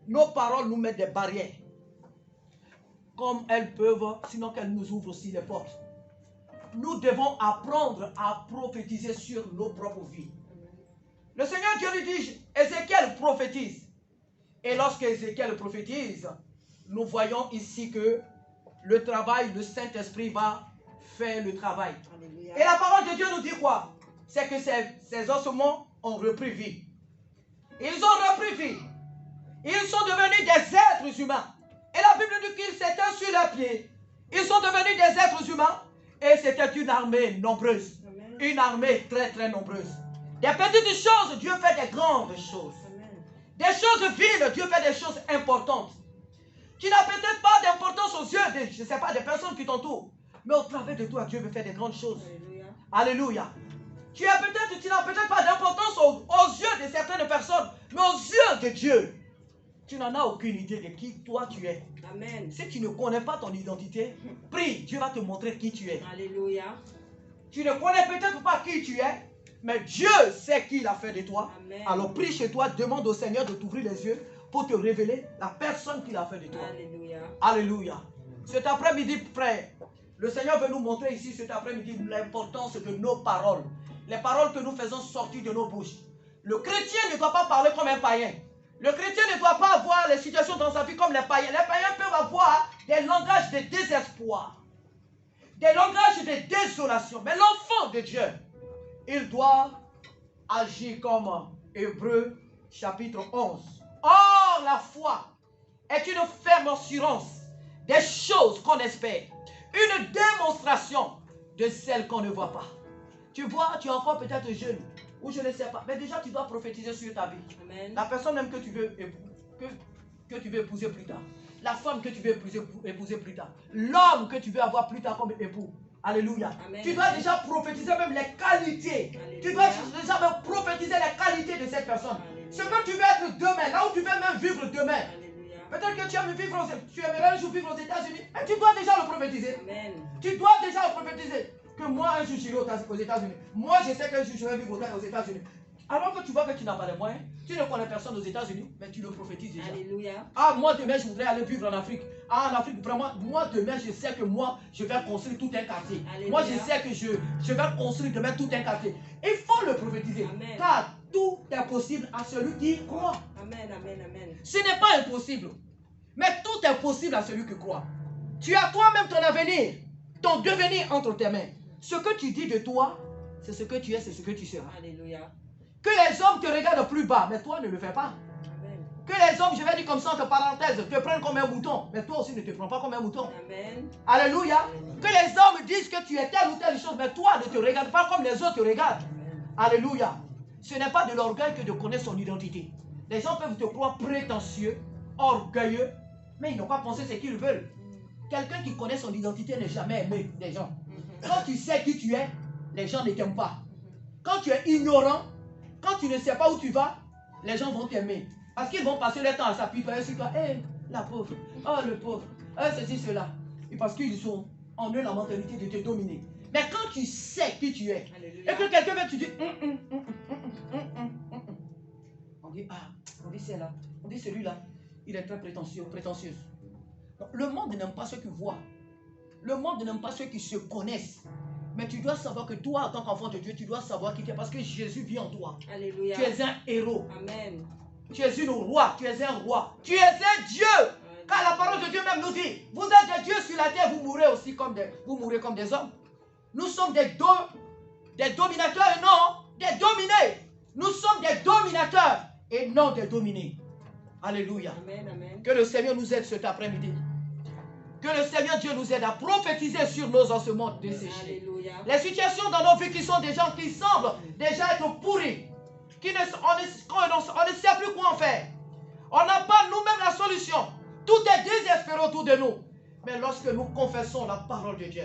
Nos paroles nous mettent des barrières. Comme elles peuvent, sinon qu'elles nous ouvrent aussi les portes. Nous devons apprendre à prophétiser sur nos propres vies. Le Seigneur Dieu lui dit, Ézéchiel prophétise. Et lorsque Ézéchiel prophétise, nous voyons ici que le travail, le Saint-Esprit va faire le travail. Alléluia. Et la parole de Dieu nous dit quoi? C'est que ces ossements ont repris vie. Ils ont repris vie. Ils sont devenus des êtres humains. Et la Bible dit qu'ils s'étaient sur leurs pieds. Ils sont devenus des êtres humains. Et c'était une armée nombreuse. Amen. Une armée très très nombreuse. Des petites choses, Dieu fait des grandes choses. Amen. Des choses viles, Dieu fait des choses importantes. Qui n'a peut-être pas d'importance aux yeux des, je ne sais pas, des personnes qui t'entourent. Mais au travers de toi, Dieu veut faire des grandes choses. Alléluia. Alléluia. Tu n'as peut-être pas d'importance aux yeux de certaines personnes, mais aux yeux de Dieu, tu n'en as aucune idée de qui toi tu es. Amen. Si tu ne connais pas ton identité, prie, Dieu va te montrer qui tu es. Alléluia. Tu ne connais peut-être pas qui tu es, mais Dieu sait qui il a fait de toi. Amen. Alors prie chez toi, demande au Seigneur de t'ouvrir les yeux pour te révéler la personne qu'il a fait de toi. Alléluia. Alléluia. Cet après-midi, frère, le Seigneur veut nous montrer ici cet après-midi l'importance de nos paroles. Les paroles que nous faisons sortir de nos bouches. Le chrétien ne doit pas parler comme un païen. Le chrétien ne doit pas avoir les situations dans sa vie comme les païens. Les païens peuvent avoir des langages de désespoir, des langages de désolation. Mais l'enfant de Dieu, il doit agir comme Hébreux chapitre 11. Or, la foi est une ferme assurance des choses qu'on espère, une démonstration de celles qu'on ne voit pas. Tu vois, tu es encore peut-être jeune, ou je ne sais pas, mais déjà tu dois prophétiser sur ta vie. Amen. La personne même que tu veux épouser plus tard, la femme que tu veux épouser plus tard, l'homme que tu veux avoir plus tard comme époux. Alléluia. Amen. Tu dois déjà prophétiser même les qualités. Alléluia. Tu dois déjà même prophétiser les qualités de cette personne. Alléluia. Ce que tu veux être demain, là où tu veux même vivre demain. Peut-être que tu aimerais un jour vivre aux États-Unis, mais tu dois déjà le prophétiser. Amen. Tu dois déjà le prophétiser. Que moi, un jour, j'irai aux États-Unis. Moi, je sais qu'un jour, je vais vivre aux États-Unis. Alors que tu vois que tu n'as pas les moyens, tu ne connais personne aux États-Unis, mais tu le prophétises déjà. Alléluia. Ah, moi, demain, je voudrais aller vivre en Afrique. Ah, en Afrique, vraiment, moi, demain, je sais que moi, je vais construire tout un quartier. Alléluia. Moi, je sais que je vais construire demain tout un quartier. Il faut le prophétiser. Amen. Car tout est possible à celui qui croit. Amen, amen, amen. Ce n'est pas impossible. Mais tout est possible à celui qui croit. Tu as toi-même ton avenir, ton devenir entre tes mains. Ce que tu dis de toi, c'est ce que tu es, c'est ce que tu seras. Alléluia. Que les hommes te regardent plus bas, mais toi ne le fais pas. Amen. Que les hommes, je vais dire comme ça entre parenthèses, te prennent comme un mouton, mais toi aussi ne te prends pas comme un mouton. Amen. Alléluia. Amen. Que les hommes disent que tu es telle ou telle chose, mais toi ne te regarde pas comme les autres te regardent. Amen. Alléluia. Ce n'est pas de l'orgueil que de connaître son identité. Les gens peuvent te croire prétentieux, orgueilleux, mais ils n'ont pas pensé ce qu'ils veulent. Quelqu'un qui connaît son identité n'est jamais aimé des gens. Quand tu sais qui tu es, les gens ne t'aiment pas. Quand tu es ignorant, quand tu ne sais pas où tu vas, les gens vont t'aimer. Parce qu'ils vont passer le temps à s'apitoyer sur toi. Hey, la pauvre, oh le pauvre, ceci, cela. Et parce qu'ils ont en eux la mentalité de te dominer. Mais quand tu sais qui tu es, Alléluia. et que quelqu'un vient, tu dis, on dit, ah, on dit c'est là, on dit celui-là, il est très prétentieux, prétentieuse. Donc, le monde n'aime pas ceux qui voient. Le monde n'aime pas ceux qui se connaissent. Mais tu dois savoir que toi, en tant qu'enfant de Dieu, tu dois savoir qui tu es parce que Jésus vit en toi. Alléluia. Tu es un héros. Amen. Tu es une roi. Tu es un roi. Tu es un Dieu. Car la parole de Dieu même nous dit, vous êtes des dieux sur la terre, vous mourrez aussi comme des hommes. Nous sommes des dominateurs et non des dominés. Nous sommes des dominateurs et non des dominés. Alléluia. Amen, amen. Que le Seigneur nous aide cet après-midi. Que le Seigneur Dieu nous aide à prophétiser sur nos ossements desséchés. Alléluia. Les situations dans nos vies qui sont des gens qui semblent déjà être pourris, on ne sait plus quoi en faire. On n'a pas nous-mêmes la solution. Tout est désespéré autour de nous. Mais lorsque nous confessons la parole de Dieu,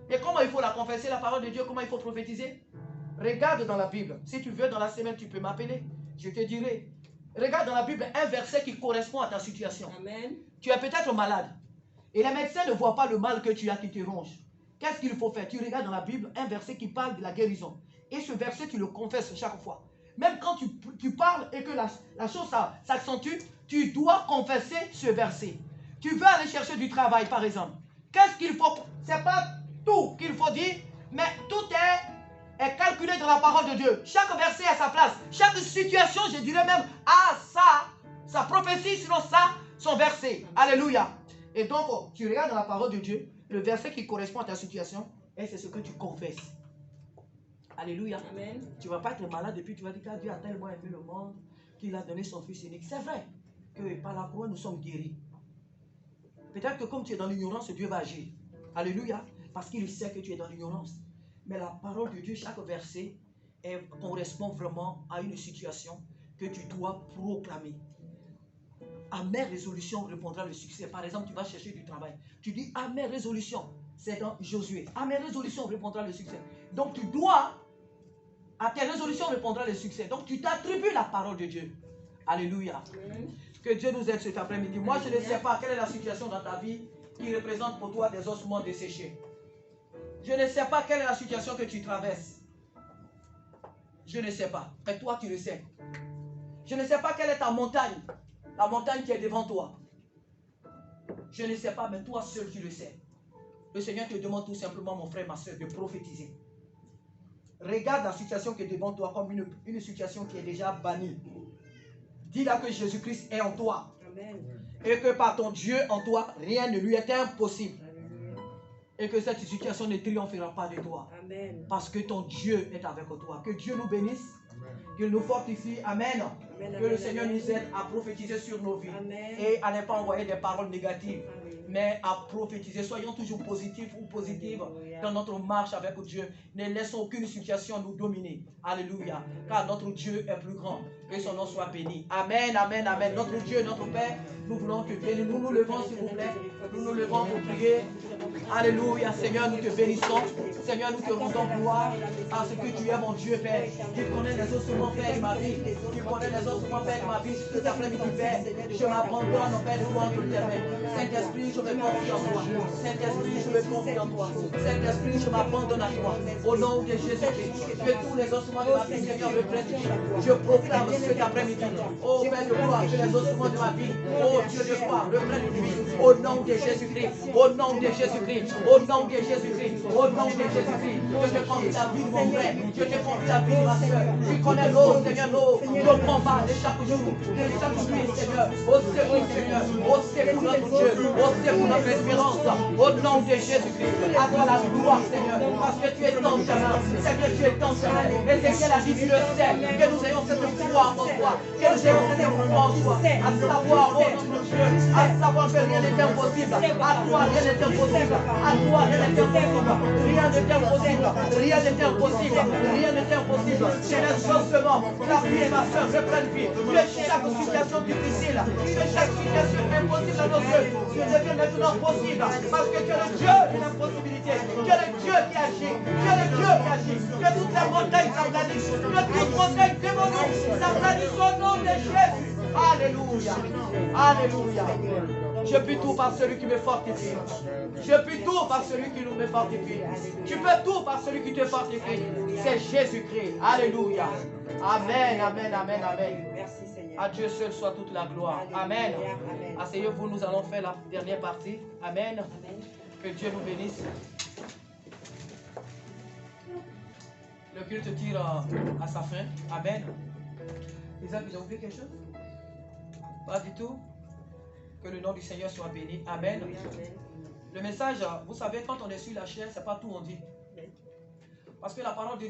et comment il faut la confesser, la parole de Dieu, comment il faut prophétiser? Regarde dans la Bible. Si tu veux, dans la semaine, tu peux m'appeler. Je te dirai. Regarde dans la Bible un verset qui correspond à ta situation. Amen. Tu es peut-être malade. Et les médecins ne voient pas le mal que tu as qui te ronge. Qu'est-ce qu'il faut faire? Tu regardes dans la Bible un verset qui parle de la guérison. Et ce verset, tu le confesses chaque fois. Même quand tu parles et que la chose s'accentue, tu dois confesser ce verset. Tu veux aller chercher du travail, par exemple. Qu'est-ce qu'il faut? Ce n'est pas tout qu'il faut dire, mais tout est calculé dans la parole de Dieu. Chaque verset a sa place. Chaque situation, je dirais même, a sa prophétie, sinon ça, son verset. Alléluia. Et donc, tu regardes dans la parole de Dieu, le verset qui correspond à ta situation, et c'est ce que tu confesses. Alléluia. Amen. Tu ne vas pas être malade et puis tu vas dire que Dieu a tellement aimé le monde qu'il a donné son Fils unique. C'est vrai que par la croix, nous sommes guéris. Peut-être que comme tu es dans l'ignorance, Dieu va agir. Alléluia. Parce qu'il sait que tu es dans l'ignorance. Mais la parole de Dieu, chaque verset, correspond vraiment à une situation que tu dois proclamer. À mes résolutions répondra le succès. Par exemple, tu vas chercher du travail. Tu dis à mes résolutions. C'est dans Josué. À mes résolutions répondra le succès. Donc tu dois, à tes résolutions répondra le succès. Donc tu t'attribues la parole de Dieu. Alléluia. Amen. Que Dieu nous aide cet après-midi. Moi, je ne sais pas quelle est la situation dans ta vie qui représente pour toi des ossements desséchés. Je ne sais pas quelle est la situation que tu traverses. Je ne sais pas. Mais toi, tu le sais. Je ne sais pas quelle est ta montagne. La montagne qui est devant toi. Je ne sais pas, mais toi seul, tu le sais. Le Seigneur te demande tout simplement, mon frère, ma soeur, de prophétiser. Regarde la situation qui est devant toi comme une situation qui est déjà bannie. Dis-là que Jésus-Christ est en toi. Amen. Et que par ton Dieu en toi, rien ne lui est impossible. Et que cette situation ne triomphera pas de toi. Amen. Parce que ton Dieu est avec toi. Que Dieu nous bénisse. Amen. Qu'il nous fortifie. Amen. Amen, Que le amen, Seigneur amen. nous aide à prophétiser sur nos vies. Amen. Et à ne pas envoyer des paroles négatives. Amen. Mais à prophétiser. Soyons toujours positifs ou positives Alléluia. dans notre marche avec Dieu. Ne laissons aucune situation nous dominer. Alléluia. Car notre Dieu est plus grand. Que son nom soit béni. Amen, amen, amen. Notre Dieu, notre Père, nous voulons te bénir. Nous nous levons, s'il vous plaît. Nous nous levons pour prier. Alléluia. Seigneur, nous te bénissons. Seigneur, nous te rendons gloire à ce que tu es, mon Dieu, Père. Tu connais les ossements, Père, de ma vie. Tu connais les ossements, Père, de ma vie. Cet après-midi, Père, je m'abandonne, Père, devant entre tes mains. Saint-Esprit, je me confie en toi. Saint-Esprit, je me confie en toi. Saint-Esprit, je m'abandonne à toi. Au nom de Jésus-Christ, que tous les ossements de ma vie, Seigneur, reprennent vie. Je proclame cet après-midi, oh Père de gloire, que les ossements de ma vie, oh Dieu de gloire, reprennent vie. Au nom de Jésus-Christ, au nom de Jésus-Christ, au nom de Jésus-Christ, au nom de Jésus-Christ. Je te confie la vie de mon frère, je te confie la vie de ma soeur. Tu connais l'eau, Seigneur, nos combats de chaque jour, de chaque nuit, Seigneur. Au secours, Seigneur, au secours notre Dieu, au secours notre espérance, au nom de Jésus-Christ. À toi la gloire, Seigneur, parce que tu es tant charmant, Seigneur, tu es tant charmant. Ézéchiel a dit, tu le sais, que nous ayons cette foi en toi, que nous ayons cette foi en toi, à savoir, oh notre Dieu, à savoir que rien n'est impossible. À toi, rien n'est impossible. À toi, rien n'est impossible. Rien n'est impossible. Rien n'est impossible. Rien n'est impossible. C'est l'insensement. La vie, ma soeur, reprenne vie. Que chaque situation difficile, que chaque situation impossible à nos yeux, que devient maintenant possible. Parce que tu es le Dieu de l'impossibilité. Tu es le Dieu qui agit. Tu es le Dieu qui agit. Que toutes les montagnes s'aplanissent. Que toutes les montagnes démoniques s'aplanissent au nom de Jésus. Alléluia. Alléluia. Je puis tout par celui qui me fortifie. Je puis tout par celui qui nous me fortifie. Tu peux tout par celui qui te fortifie. C'est Jésus-Christ. Alléluia. Amen, amen, amen, amen. Merci Seigneur. À Dieu seul soit toute la gloire. Amen. Asseyez-vous, nous allons faire la dernière partie. Amen. Que Dieu nous bénisse. Le culte tire à sa fin. Amen. Isaac, vous avez oublié quelque chose? Pas du tout. Que le nom du Seigneur soit béni. Amen. Le message, vous savez, quand on est sur la chair, c'est pas tout on dit. Parce que la parole de